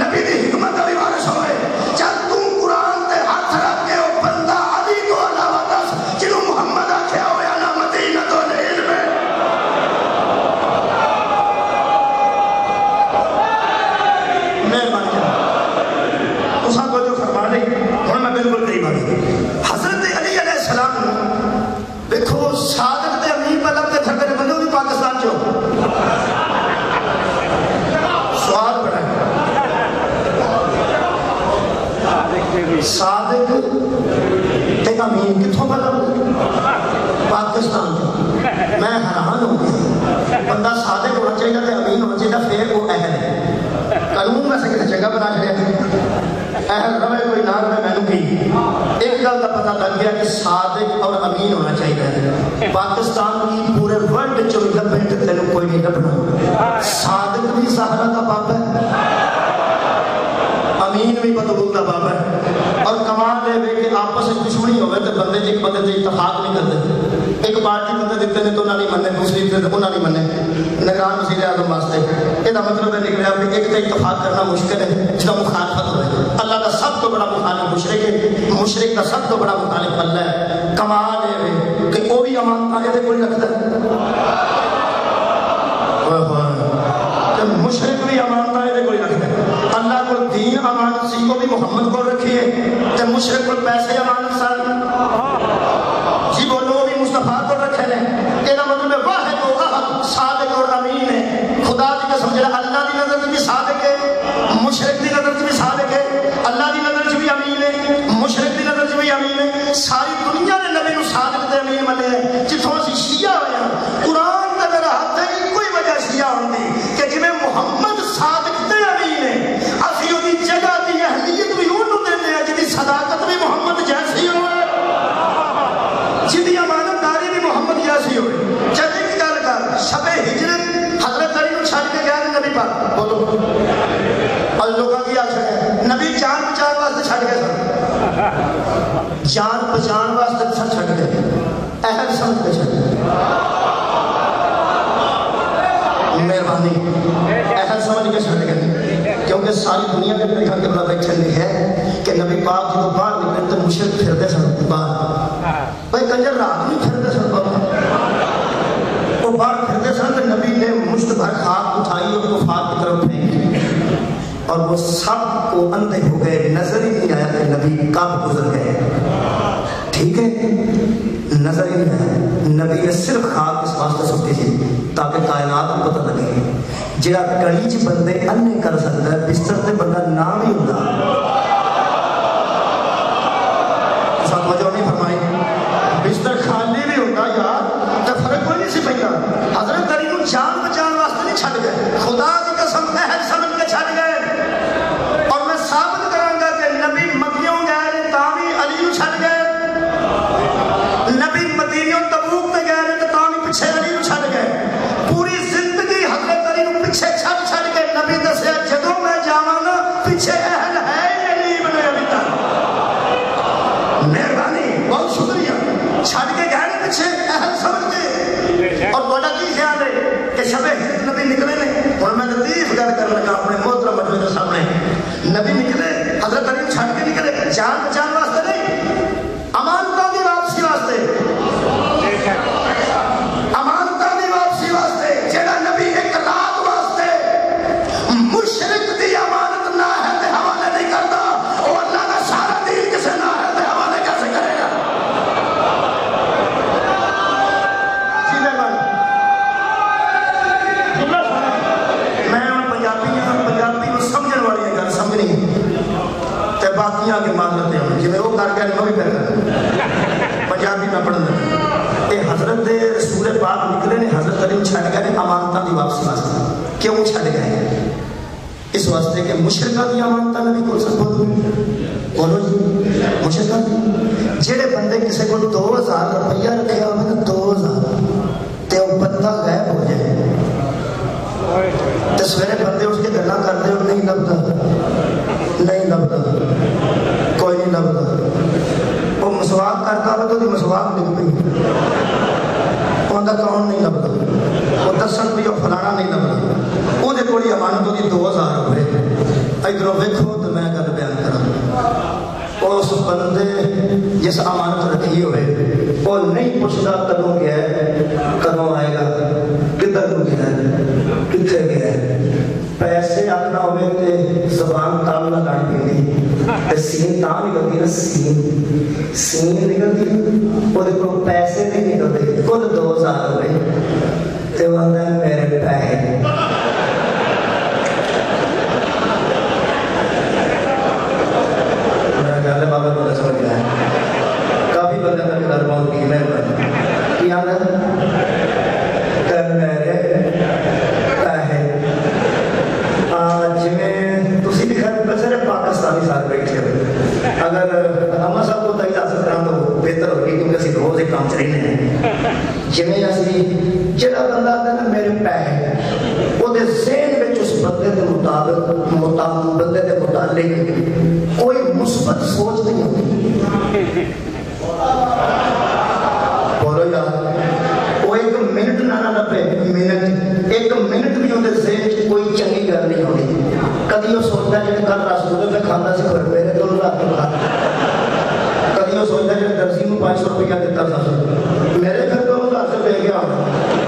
نبی دی حکمت دا بھی وارث ہوئے۔ چل تو قرآن تے ہاتھ رکھ کے او بندہ علی تو علاوہ دس جنہوں محمد آکھیا ہویا نا مدینہ تو علم ہے۔ مہربانی تساں کو جو فرما نہیں ہن میں بالکل قریب آ گئی۔ حضرت علی علیہ السلام دیکھو صادق تے امین پہ لگتے تھے میرے بندوں بھی پاکستان چو سوال بڑا ہے، صادق تے امین کتھوں پہ لگتے پاکستان چو؟ میں حیران ہوں گیا، بندہ صادق ہونا چاہیے تے امین ہونا چاہیے، پھر وہ اہل ہے۔ قانون میں سے کسی جگہ بنا چڑیا اہل رہے کوئی نہ رہے، میں نے کی ایک گل کا پتہ لگ گیا کہ صادق اور امین ہونا چاہیے۔ پاکستان کی پورے ورلڈ چ لبے تینوں کوئی نہیں لبنا، صادق بھی سہارا کا باپ ہے، امین بھی بدبو کا باپ ہے۔ اور کمال یہ کہ آپس میں دشمنی ہوئے تو بندے ایک بندے سے اتفاق نہیں کرتے، ایک پارٹی بندے دیتے ہیں تو انہوں نے مننے، دوسری دیتے تو انہوں نے مننے، نگران وزیر اعظم واسطے یہ مطلب ہے نکلیا کہ ایک تو اتفاق کرنا مشکل ہے جس کا مخالفت ہوئے۔ اللہ کا سب تو بڑا مخالف مشرک ہے، مشرک کا سب تو بڑا مخالف اللہ ہے۔ کمال یہ کہ وہ بھی امانت آگے کوئی رکھتا ہے، مشرک بھی امانت آگے کوئی رکھتا ہے۔ اللہ کو دین امانت سی کو بھی محمد کو رکھیے تے مشرک کو پیسے امانت سال جی بولو بھی مصطفیٰ کو رکھے لیں۔ یہ مطلب ہے واحد و احد صادق اور امین ہے۔ خدا کی قسم جڑا اللہ کی نظر بھی صادق ہے، مشرک کی نظر بھی صادق ہے، اللہ کی نظر بھی امین ہے، مشرک کی نظر بھی امین ہے۔ ساری دنیا نے نبی نو صادق تے امین منے ہیں۔ جتوں اسی شیعہ ہوئے ہیں قرآن کا میرا حق ہے، کوئی وجہ شیعہ ہوندی کہ جی محمد صادق تے امین ہے، اسی دی جگہ دی اہلیت بھی انہوں دیتے ہیں جی صداقت بھی محمد جیسی ہوئے، جی امانت داری بھی محمد جیسی ہوئے۔ چلے کی گل کر شب ہجرت حضرت علی کو چھڈ کے گئے نبی پاک بولو اور لوگوں کی آخر ہے نبی جان بچان واسطے چھڈ گئے سن، جان بچان واسطے سن چھڈ گئے، اہل سمجھ کے چھڈ گئے، مہربانی اہل سمجھ کے چھڈ گئے، کیونکہ ساری دنیا کے میرے گھر کے بیٹھے ہے کہ نبی پاک جب باہر نکلے تو مشرک پھرتے سن باہر، بھائی کنجر رات نہیں پھرتے سن وہ باہر پھرتے سن تو نبی نے مشت بھر خاک اٹھائی اور کفار کی طرف پھینکی اور وہ سب کو اندھے ہو گئے، نظر ہی نہیں آیا کہ نبی کب گزر گئے، ٹھیک ہے نظر ہی نہیں آیا۔ نبی نے صرف خاک اس واسطے سکتی تھی تاکہ کائنات کو پتہ لگے جڑا گلی چ بندے انے کر سکتا ہے بستر تے بندہ نہ بھی ہوندا۔ سب وجہ نہیں فرمائی بستر خالی بھی ہوندا یار تے فرق کوئی نہیں سی پیندا۔ حضرت علی کو جان بچان واسطے نہیں چھڈ گئے، خدا کی قسم اہل سمجھ کے چھڈ گئے، اور میں ثابت کراں گا کہ نبی مکیوں گئے تاں بھی علی نو چھڈ گئے، نبی مدینیوں تبوک تے گئے تاں بھی پیچھے علی نو چھڈ گئے۔ پوری پیچھے اہل ہے یا نہیں بنے ابھی تک؟ مہربانی بہت شکریہ چھڑ کے گئے پیچھے اہل سمجھ کے اور بڑا کی خیال ہے کہ شب ہجرت نبی نکلے نے اور میں لطیف گل کر لگا اپنے محترم مجمع کے سامنے نبی نکلے حضرت علی چھڑ کے نکلے جان بچان واسطے نہیں امانتوں کی واپسی واسطے امانتوں کی واپسی واسطے جیڑا نبی ایک رات واسطے مشرک دی امانت نہ ہے تے حوالے نہیں کرتا وہ اللہ کا سارا دین کسے نہ ہے تے حوالے کیسے کرے گا؟ باقیاں کے مانتے ہیں جی وہ کر کے میں بھی کر پنجابی میں پڑھنا یہ حضرت رسول پاک نکلے نے حضرت علی چھڑ گئے امانتاں دی واپسی واسطے کیوں چھڑ گئے اس واسطے کہ مشرکاں دی امانتاں نبی کو سب بولو جی مشرکاں جڑے بندے کسی کو 2000 روپیہ رکھیا ہوئے نا 2000 تے وہ بندہ غائب ہو جائے تے سویرے بندے اس کے گلا کرتے ہو نہیں لبدا نہیں لبدا کوئی نہیں لبدا وہ مسواک کرتا ہو تو مسواک ڈگ پئی وہ کون نہیں لبدا وہ دسن بھی وہ فلانا نہیں لبدا وہ کوئی امانت ہوتی 2000 روپے ادھروں ویکھو تو میں گل بیان کرا اس بندے جس امانت رکھی ہوئے وہ نہیں پوچھتا کدوں گیا ہے کدوں آئے گا کدھر کو گیا ہے کتنے گیا ہے پیسے آنا ہوئے تے زبان تال لگانی پڑی سین تاں نکلتی نا سین نکلتی وہ دیکھو پیسے نہیں نکلتے کل 2000 ہوئے تے وہ آندہ ہے میرے پیسے بابا کو سمجھ گیا ہے کافی بندے کا گھر بہت کی میں کیا نا کہ میرے پیسے آج میں تسی بھی خیر بچے پاکستانی ساتھ بیٹھے ہوئے اگر ہمارا صاحب کو تحیل حاصل کرنا تو بہتر ہوگی کیونکہ اسی روز ایک کام چلنے ہیں جمیں اسی جڑا بندہ آتا ہے نا میرے پیسے وہ دے ذہن میں اس بندے کے مطابق بندے کے متعلق کوئی مثبت سوچ نہیں ہوتی بولو یار وہ ایک منٹ نہ لپے ایک منٹ بھی ہوتے ذہن کوئی چنگی گل نہیں ہوتی کدی وہ سوچتا ہے جب کل رسول میں کھانا سی کھڑ میرے تو رات کو کھا کدی وہ سوچتا ہے جب درزی میں 500 روپیہ دیتا تھا میرے گھر کو وہ سے لے گیا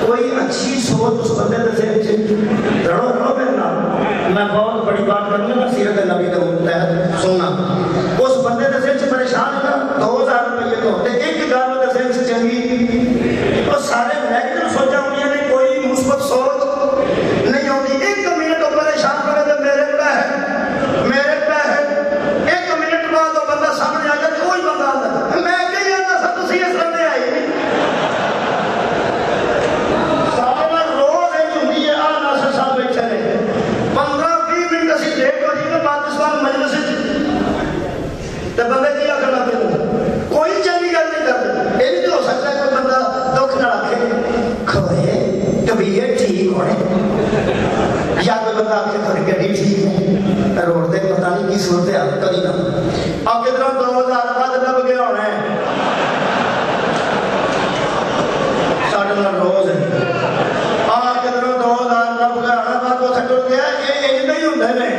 کوئی اچھی سوچ اس بندے کے ذہن سے رڑو میرے نام میں بہت بڑی بات کروں گا سیرت نبی کے تحت سننا اس بندے کے ذہن سے پریشان ہے 2000 روپیے تو ہوتے ایک گل کے ذہن سے چنگی اور سارے نیگیٹو سوچا ہوئی نے کوئی مثبت سوچ نہیں ہوتی ایک منٹ کو پریشان کرے تو میرے پیسے ایک منٹ بعد وہ بندہ سامنے آ جائے کوئی بندہ آتا میں کہیں آتا سب تسی اس بندے آئی سارا روز ایک ہوتی ہے آ ناصر صاحب بیٹھے رہے 15-20 منٹ اسی ڈیٹ ہو جی میں پاکستان مجلس تو بندے کیا کرنا پہ کوئی چنگی گل نہیں کرتے یہ بھی تو ہو سکتا ہے کوئی بندہ دکھ نہ رکھے کھوئے کبھی یہ ٹھیک ہونے یا کوئی بندہ آپ کے گھر کے نہیں ٹھیک ہے روڈ دے پتہ نہیں کی صورت ہے کری نہ آپ کے طرح 2000 بعد لب گیا ہونا ہے ساڑھے نہ روز ہے آپ کے طرح 2000 لب گیا ہونا بعد وہ سکڑ گیا یہ نہیں ہوتا ہے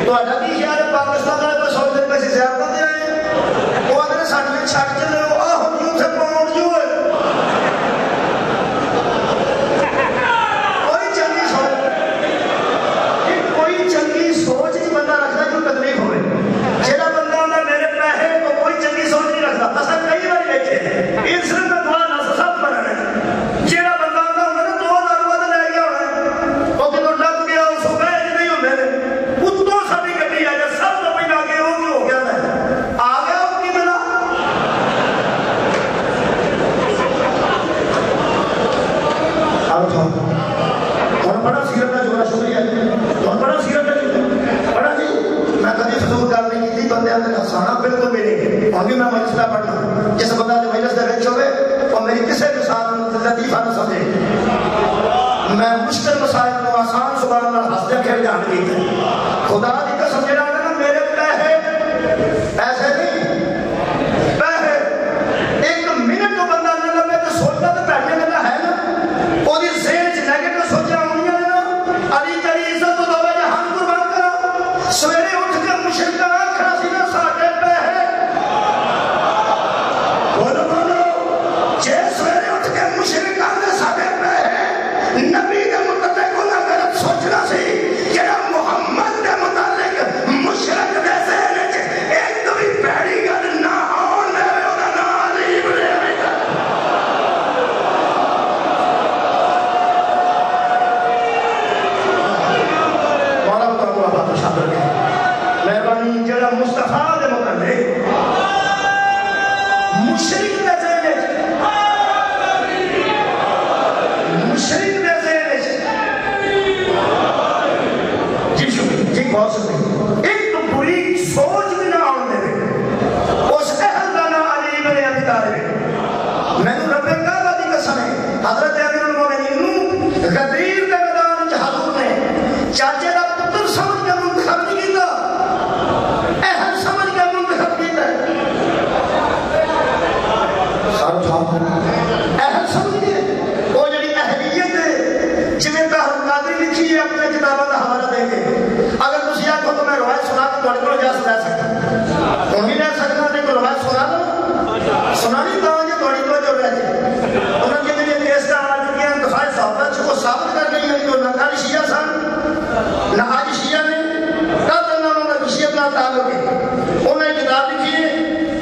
تو آجا دی خیال ہے پاکستان والے پر 100 دن پیسے زیادہ دے رہے ہیں وہ اگر ساڑھے میں چھٹ چلے وہ آہ جو سے پاؤنڈ جو ہے کوئی چنگی سوچ نہیں بندہ رکھتا جو تکلیف ہوئے جیڑا بندہ ہونا میرے پیسے تو کوئی چنگی سوچ نہیں رکھتا اصلا کئی بار دیکھے ان صرف میں دعا نہ سب پر رہے جیڑا بندہ ہونا ہونا 2000 روپے لے گیا ہونا وہ کہ تو لگ گیا اس کو بیج نہیں ہونے دے اتوں سبھی گھٹی آ جائے سب تو پہلے آگے ہو گیا ہے آ گیا وہ کی ملا خدا کی قسم جڑا نا میرے پیسے ایسے نہیں پیسے ایک منٹ تو بندہ نہ لگے تو سوچتا تو پیسے لگا ہے نا وہ ذہن چ نیگیٹو سوچا ہونی ہے نا علی تیری عزت تو دو جہان قربان کرا سویرے اٹھ کے مشرکہ آکھنا سی نا ساڈے پیسے بولو بولو جے سویرے اٹھ کے مشرکہ نے ساڈے پیسے نبی کے متعلق انہاں غلط سوچنا سی جڑا محمد کے متعلق مشرک دے ذہن وچ ایک بھی پیڑی گل نہ ہون دے اودا نام علی ابن ابی طالب مولا کو بابا شامل ہے مہربانی جڑا مصطفیٰ دے متعلق مشرک دے ذہن مشرک دے ذہن جی بہت شکریہ ایک بری سوچ بھی نہ آن دے اس اہل کا نام علی ابن ابی طالب میں نے رب کعبہ دی قسم ہے حضرت امیر المومنین غدیر کے میدان وچ حضور نے چاچے دا پتر سمجھ کے منتخب نہیں کیتا اہل سمجھ کے منتخب کیتا سر اٹھاؤ اہل سمجھ کے وہ جڑی اہلیت ہے جویں طاہر قادری لکھی ہے اپنے کتابوں کا حوالہ دے کے اگر تسی آکھو تو میں روایت سنا کے تواڈے کول اجازت لے سکتا ہوں بھی لے سکتا تے کوئی روایت سنا دو سنانی تاں جو تواڈی توجہ رہ جائے انہاں نے جڑی کیسٹاں آ چکیاں دفاع صحابہ کو ثابت کر گئی ہیں کہ نہ کل شیعہ سن نہ آج شیعہ نے کل انہوں نے شیعت نال تعلق ہے انہوں نے کتاب لکھی ہے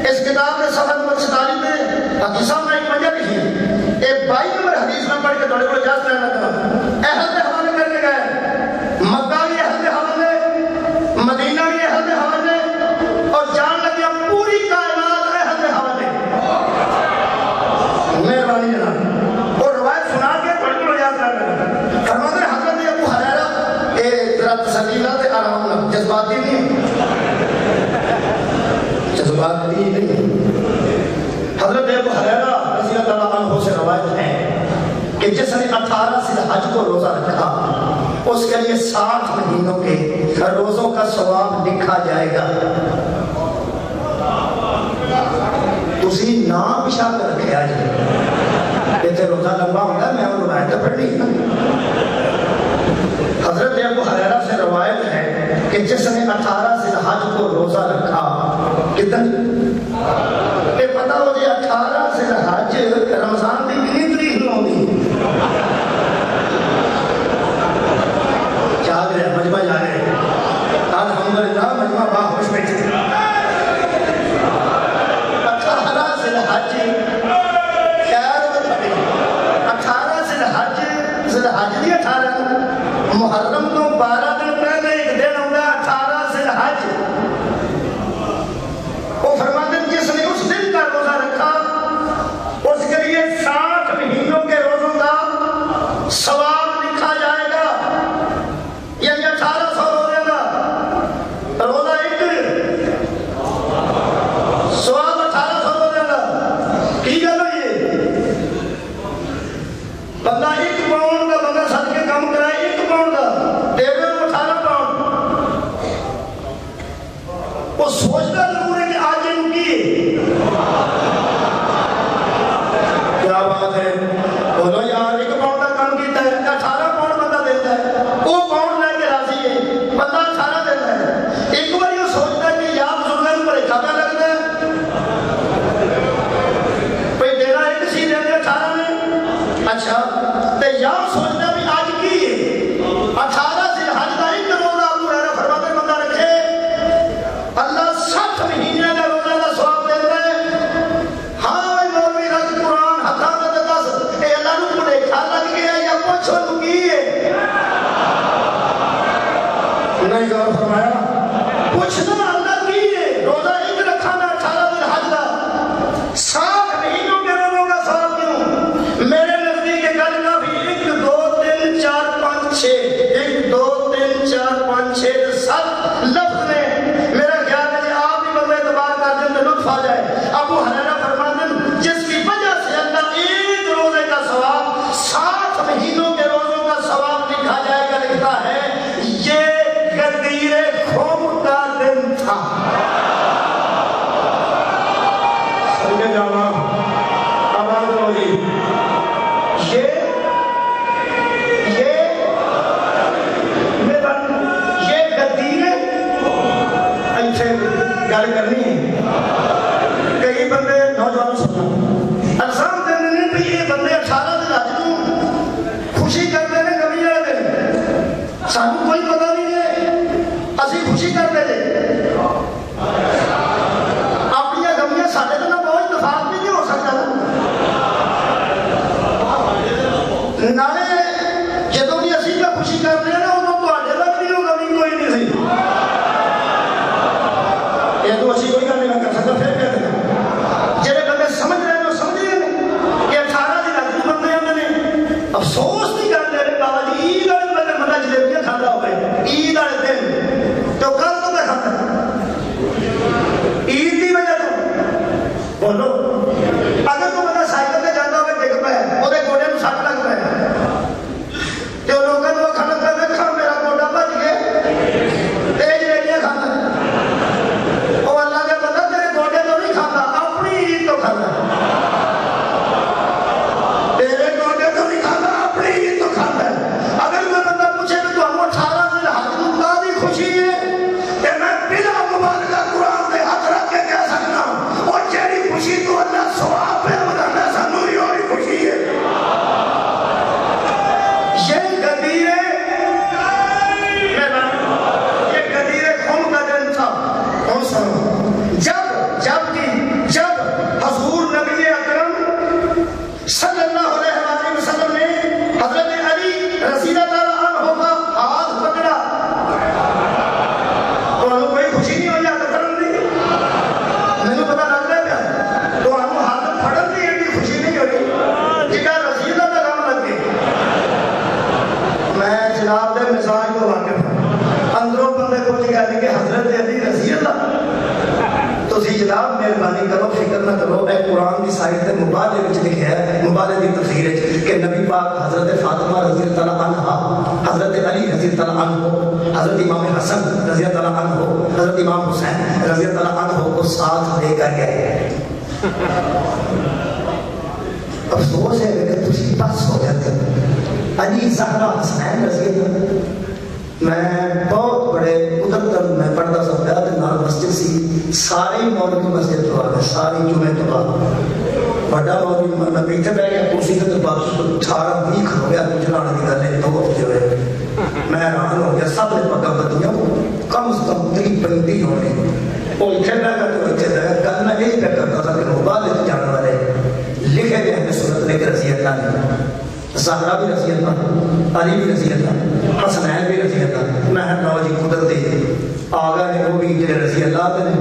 اس کتاب کے صفحہ نمبر 47 پہ حدیثاں میں ایک وجہ لکھی ہے ایک 22 نمبر حدیث میں پڑھ کے تواڈے کول اجازت لینا چاہتا ہوں اہل کے حوالے کر کے گئے مکہ کے اہل کے حوالے مدینہ کے اہل کے حوالے اور جان لگیا پوری کائنات اہل کے حوالے مہربانی جناب اور روایت سنا کے تواڈے کول اجازت لینا فرماتے ہیں حضرت ابو ہریرہ اے ذرا تسلی نہ تے آرام نہ جذباتی نہیں جذباتی نہیں حضرت ابو ہریرہ رضی اللہ عنہ سے روایت ہے کہ جس نے 18 ذی الحج کو روزہ رکھا اس کے لیے 60 مہینوں کے روزوں کا ثواب لکھا جائے گا تسی نام پشا کر رکھے آج یہ روزہ لمبا ہوتا ہے میں وہ روایت پڑھنی حضرت ابو ہریرہ سے روایت ہے کہ جس نے 18 ذی الحج کو روزہ رکھا کتنی یہ پتہ ہو جی 18 ذی الحج رمضان کی کتنی تاریخ نو ہوگی یاد رہے مجمع جا رہے الحمدللہ مجمع باہوش بیٹھے 18 ذی الحج خیر بتائی 18 ذی الحج نہیں 18 محرم تو 12 دن پہلے ایک دن ہوتا ہے 18 ذی الحج وہ فرماتے ہیں جس نے اس دن کا روزہ رکھا اس کے لیے 60 مہینوں کے روزوں کا ثواب لکھا جائے گا یعنی 1800 روزے کا روزہ ایک ثواب 1800 روزے کا کی گل ہوئی بندہ 1 پاؤنڈ کا بندہ سد کے کام کرائے 1 پاؤنڈ کا دے دے 18 پاؤنڈ وہ سوچتا ضرور ہے کہ آج ان کی کیا بات ہے بولو یار 1 پاؤنڈ کا کام کیتا ہے 18 پاؤنڈ بندہ دیتا ہے وہ پاؤنڈ لے کے راضی ہے بندہ 18 دیتا ہے ایک بار یہ سوچتا ہے کہ یا بزرگوں پر کھاتا لگتا ہے کوئی دینا ایک سی دے دے 18 میں اچھا تو یا سوچتا بھی آج کی ہے 18 ذی الحج کا ایک روزہ ابو ہریرہ فرماتے بندہ رکھے اللہ 60 مہینے کا روزہ کا ثواب دیتا ہے ہاں بھائی مولوی رج قرآن ہتھاں میں دس اے اللہ نو بھلیکھا لگ گیا یا پوچھو تو کی ہے نہیں غور فرمایا پوچھنا اللہ کی ہے روزہ ایک رکھا میں 18 ذی الحج کا 60 مہینوں کے روزوں کا ثواب کیوں میرے نزدیک گل کافی 1 2 3 4 5 6 1 2 3 4 5 6 7 لفظ نے میرا خیال ہے آپ بھی بندے اعتبار کر دیں تو لطف آ جائے ابو ہریرہ فرماتے ہیں جس کی وجہ سے اللہ ایک روزے کا ثواب 60 مہینوں کے روزوں کا ثواب لکھا جائے گا لکھتا ہے یہ غدیر گل کرنی ہے. کئی بندے نوجوان سننا الزام دینے نے بھی یہ بندے 18 دن اج تو خوشی کرتے ہیں کبھی والے دن سانو کوئی پتہ نہیں ہے اسی خوشی کرتے ہیں اپنی گمیاں سارے دن بہت اتفاق بھی نہیں ہو سکتا نالے جدوں بھی اسی کا خوشی کرتے ہیں نا ادو تے تک بھی وہ کمی کوئی نہیں سی یہ تو اسی کوئی گل نہیں کر سکتا. پھر کہتے ہیں جہے بندے سمجھ رہے ہیں وہ سمجھ رہے ہیں کہ 18 دن اج بندے آتے ہیں افسوس نہیں کرتے رہے بابا جی عید والے دن بندہ جلیبیاں کھانا ہوئے عید والے دن تو کل تو میں کھاتا عید کی وجہ تو بولو اگر تو بندہ سائیکل سے جانا ہوئے ڈگ پہ وہ گوڈے میں سٹ لگ پہ تو لوگوں کو کھانا پہ کھا میرا گوڈا بج گیا تیز ریڑیاں کھانا وہ اللہ کے بندہ تیرے گوڈے تو نہیں کھانا اپنی عید تو کھانا تیرے گوڈے تو نہیں کھانا اپنی عید تو کھانا. اگر کوئی بندہ پوچھے کہ تو ہم 18 دن حج کا بھی خوشی ہے کہ میں بلا مبالغہ قرآن کے ہاتھ رکھ کے کہہ سکتا ہوں وہ چیری خوشی تو اللہ ثواب پہ بتانا سانو ہی ہوئی خوشی ہے. یہ غدیر خون کا دن تھا. کون سا جب حضور نبی اکرم صلی اللہ علیہ وسلم نے حضرت علی رضی اللہ عنہ کا ہاتھ پکڑا تو ہمیں کوئی خوشی نہیں ہوئی ہاتھ پکڑن دی مجھے پتا لگ رہا ہے تو ہم ہاتھ پکڑن دی ایڈی خوشی نہیں ہوئی جگہ رضی اللہ کا کام لگ گئی. میں جناب دے مزاج کو واقف ہوں اندروں بندے کو جگہ لیں کہ حضرت علی رضی اللہ تو سی جناب مہربانی کرو فکر نہ کرو اے قرآن کی سائٹ تے مبالغے وچ لکھیا ہے مبالغے کی تفسیر ہے کہ نبی پاک حضرت فاطمہ رضی اللہ عنہا حضرت علی رضی اللہ عنہ حضرت امام حسن رضی اللہ عنہ حضرت امام حسین رضی اللہ عنہ کو ساتھ لے کر گئے. افسوس ہے کہ تسی بس ہو جاتے علی زہرا حسین رضی اللہ میں بہت بڑے ادھر میں پڑھتا سا بیعت نال مسجد سی ساری مولوی مسجد تو آگئے ساری جمعہ تو آگئے بڑا مولوی میں بیٹھے بہ گیا کرسی کے بعد 18-20 ہو گیا چلانے کی گلے 2 ہفتے ہوئے میں حیران ہو گیا سب نے پگا بدیاں کم از کم 30-35 ہونے وہ اتنے بہ گیا تو اتنے بہ گیا کل میں یہی پہ کرتا تھا کہ مبالغ جانے والے لکھے گئے ہیں سورت لے کے رضی اللہ نے زہرا بھی رضی اللہ علی بھی رضی اللہ حسنین بھی رضی اللہ میں نو جی قدرت آگا نے وہ بھی جڑے رضی اللہ نے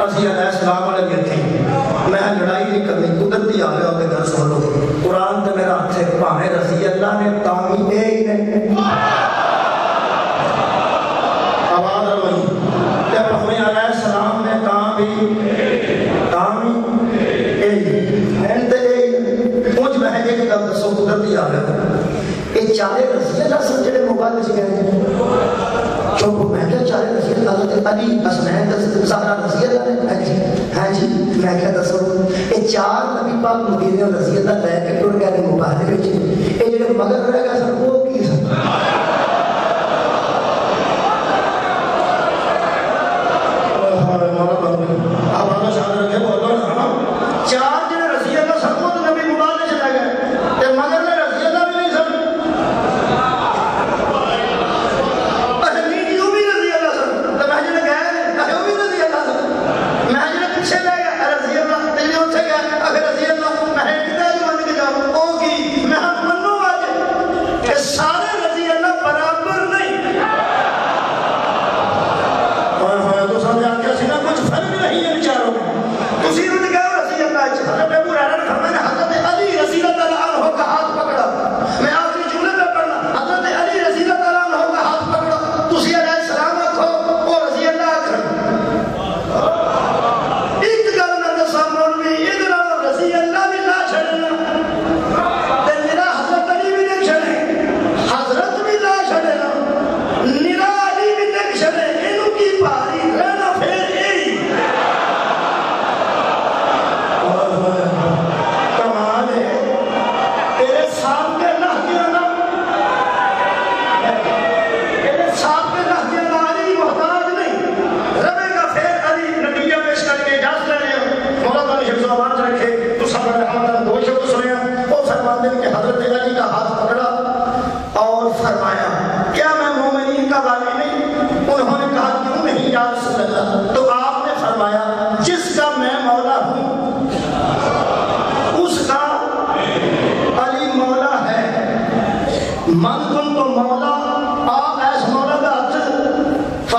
اسی علیہ السلام والے بھی تھے میں لڑائی نہیں کرنی قدرتی آ گیا گھر سن لو قرآن تے میرا ہاتھ ہے پاویں رضی اللہ نے تامی اے ہی نے آواز روئی تے پاویں علیہ السلام نے تامی اے ہی اینتے مجھ میں ہے ایک دم دسو قدرتی آ گیا یہ چارے رضی اللہ سن جڑے موبائل سے گئے چوکو میں کیا چارے رضی اللہ حضرت علی حسنین زہرا رضی اللہ نے ہاں جی میں کیا دسو یہ 4 نبی پاک مدینے رضی اللہ لے کے ٹر گئے موبائل وچ یہ جڑے مگر رہ گئے سن وہ کی سن ہمارا شان رکھے بولو نا 4 جڑے رضی اللہ سن وہ نبی موبائل سے لے گئے تے مگر نے رضی اللہ بھی نہیں سن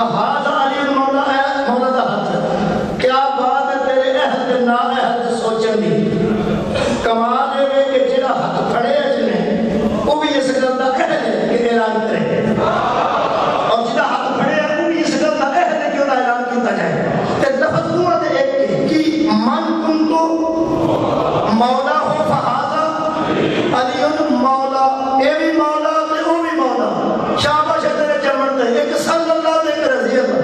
فہذا علی مولا ہے مولا دا حق کیا بات ہے تیرے عہد کے نا عہد سوچن دی کمال ہے کہ جڑا حق کھڑے ہے جنے وہ بھی اس گل دا عہد ہے کہ اعلان کرے اور جڑا حق کھڑے ہے وہ بھی اس گل دا عہد ہے کہ وہ اعلان کیتا جائے تے لفظ ہوا تے ایک کہ من کنتو مولا ہو فہذا علی مولا اے بھی مولا تے او بھی مولا شاباش تیرے جمن دے ایک صلی اللہ دے ایک رضی اللہ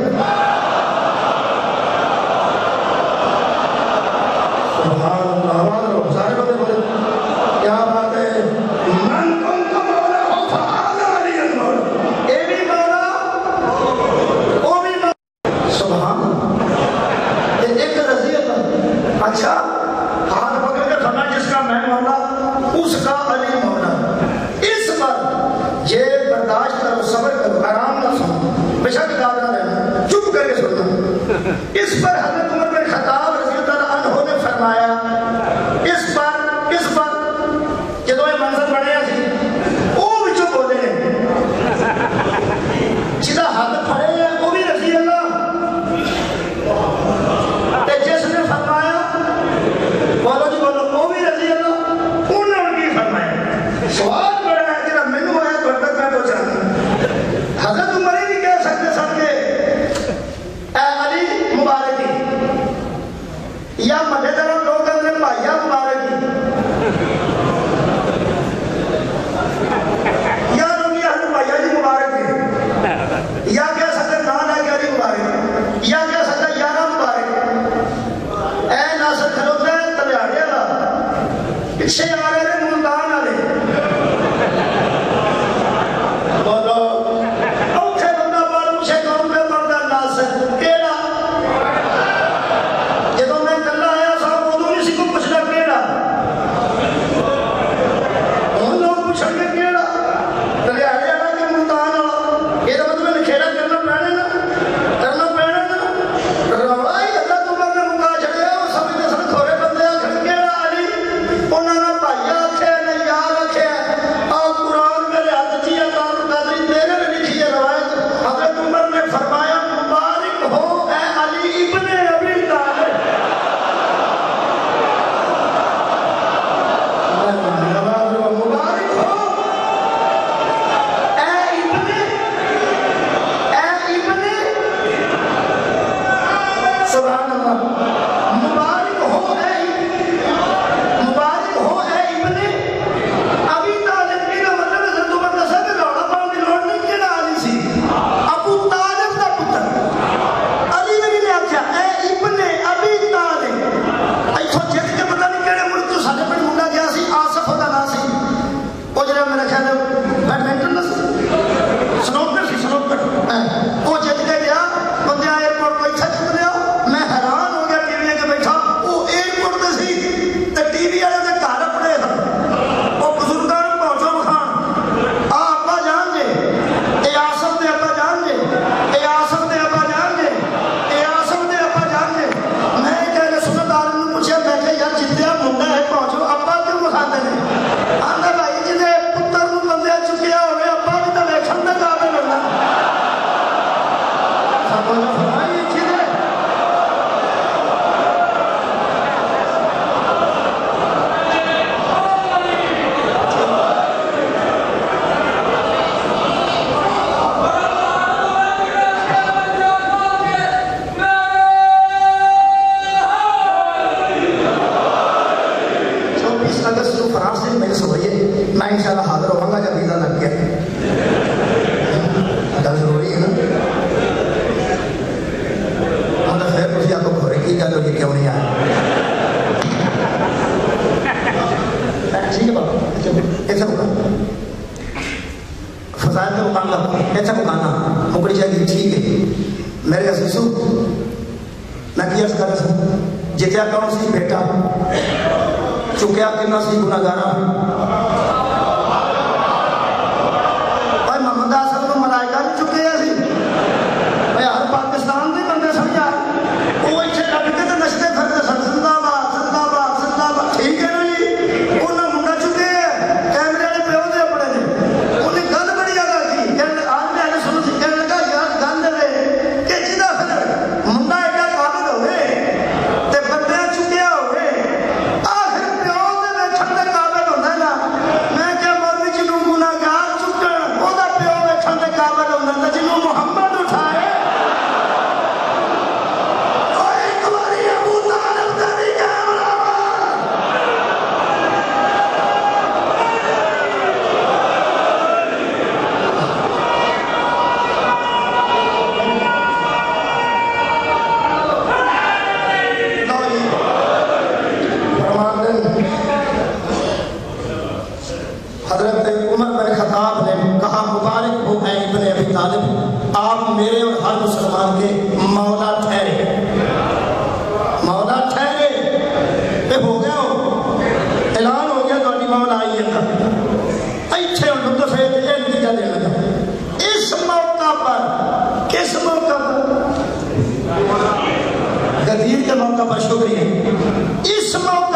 سبحان اللہ آواز سارے بندے بولے کیا بات ہے من کنتو مولا ہو فہذا علی مولا اے بھی مولا او بھی مولا سبحان اللہ ایک رضی اللہ اچھا ہاتھ پکڑ کے فرما جس کا میں مولا اس کا علی مولا اس پر یہ برداشت کرو صبر کرو آرام نہ سنو بشک داد نہ رہنا چپ کر کے سننا اس پر حضرت عمر بن خطاب رضی اللہ عنہ نے فرمایا اس پر جدو یہ منظر بڑھیا سی وہ بھی چپ بولے جدا ہاتھ پھڑے ہیں وہ بھی رضی اللہ جس نے فرمایا بولو جی بولو وہ بھی رضی اللہ انہوں نے ان کی فرمایا سوال بڑا ہے جنہا منو ہے تو تک میں پہنچانا حضرت عمر بھی کہہ سکتے سب کے اے علی مبارکی یا مدے طرح لوگ اندر بھائیہ مبارکی یا لوگ یہ حضرت بھائیہ جی مبارکی یا کہہ سکتے نان ہے کہ علی مبارکی یا کہہ سکتے یارہ مبارکی اے ناصر کھلوتا ہے تلیاڑے اللہ پیچھے آ رہے ہیں ملتان آ رہے بولو اوکھے بندہ بار مجھے کون پہ پردہ ناصر کیڑا جدو میں کلہ آیا صاحب وہ نہیں سی کو پوچھنا کیڑا ان لوگ پوچھیں گے کیڑا تلیاڑے اللہ کے ملتان آ یہ تو مطلب نکھیرا کرنا پہنے نا روڑا ہی اللہ تمہیں نے مکا چھڑیا وہ سمجھتے سن تھوڑے بندے آخر کیڑا علی انہوں نے بھائی آکھے نے یار آکھے اور قرآن میرے ہاتھ چیا قادری تیرے نے لکھی ہے روایت حضرت عمر نے فرمایا مبارک ہو اے علی ابن ابی طالب مبارک ہو اے ابن سبحان اللہ مبارک ہو اے ابن ابی طالب کی مطلب ہے تو بندہ سب روڑا پاؤں کی لوڑ نہیں کیڑا علی سی ابو طالب دا پتر علی نے بھی آخیا اے ابن ابی طالب ایتھوں جت کے پتہ نہیں کیڑے ملک تو سارے پنڈ منڈا گیا سی آصف دا نام سی وہ جڑا میرا خیال ہے بیڈمنٹن نہ سنوکر وہ جت کے گیا بندے ایئرپورٹ کو اتھا چک لیا میں حیران ہو گیا ٹی وی کے بیٹھا وہ ایئرپورٹ تے سی تے ٹی وی والے دے گھر اپنے وہ بزرگاں نوں پہنچو بخان آ ابا جان جے اے آصف دے ابا جان جے اے آصف دے ابا جان جے اے آصف دے ابا جان جے میں کہنے سنت عالم نوں پوچھیا میں کہ یار جتیا منڈا ہے پہنچو ابا کیوں بخاندے نے آندا بھائی جی دے پتر نوں بندے چکیا ہوئے ابا بھی تے ویکھن دے قابل ہونا سب نے فرمایا یہ چیز ہے اگست کو فرانس سے میرے سوئیے میں انشاءاللہ حاضر ہوں گا جب ویزا لگ گیا گل ضروری ہے نا مطلب خیر کچھ یا تو گھوڑے کی گل ہوگی کیوں نہیں آیا ٹھیک ہے بابا ایسا مکان فضائل کے مقام کا ایسا مکانا مکڑی چاہیے ٹھیک ہے میرے عزیزو میں کیا کر رہا جتیا کون سی بیٹا چکیا کنا سی گناہگارا اور محمد آصف کو ملائکہ نے چکے سی میں ہر پاکستان دے بندے سمجھا وہ اتنے لگ کے تو نشتے پھرتے سن زندہ باد ٹھیک ہے نا جی انہیں منڈا چکے ہیں کیمرے والے پیو دے اپنے نے انہیں گل بڑی ادا کی آج میں نے سنو سی کہنے لگا یار گل رہے طالب آپ میرے اور ہر مسلمان کے مولا ٹھہرے، مولا ٹھہرے، یہ ہو گیا ہو اعلان ہو گیا تو مولا آئیے گا ایتھے اور لطف ہے یہ نتیجہ دے لگا اس موقع پر، کس موقع پر؟ غدیر کے موقع پر، شکریہ، اس موقع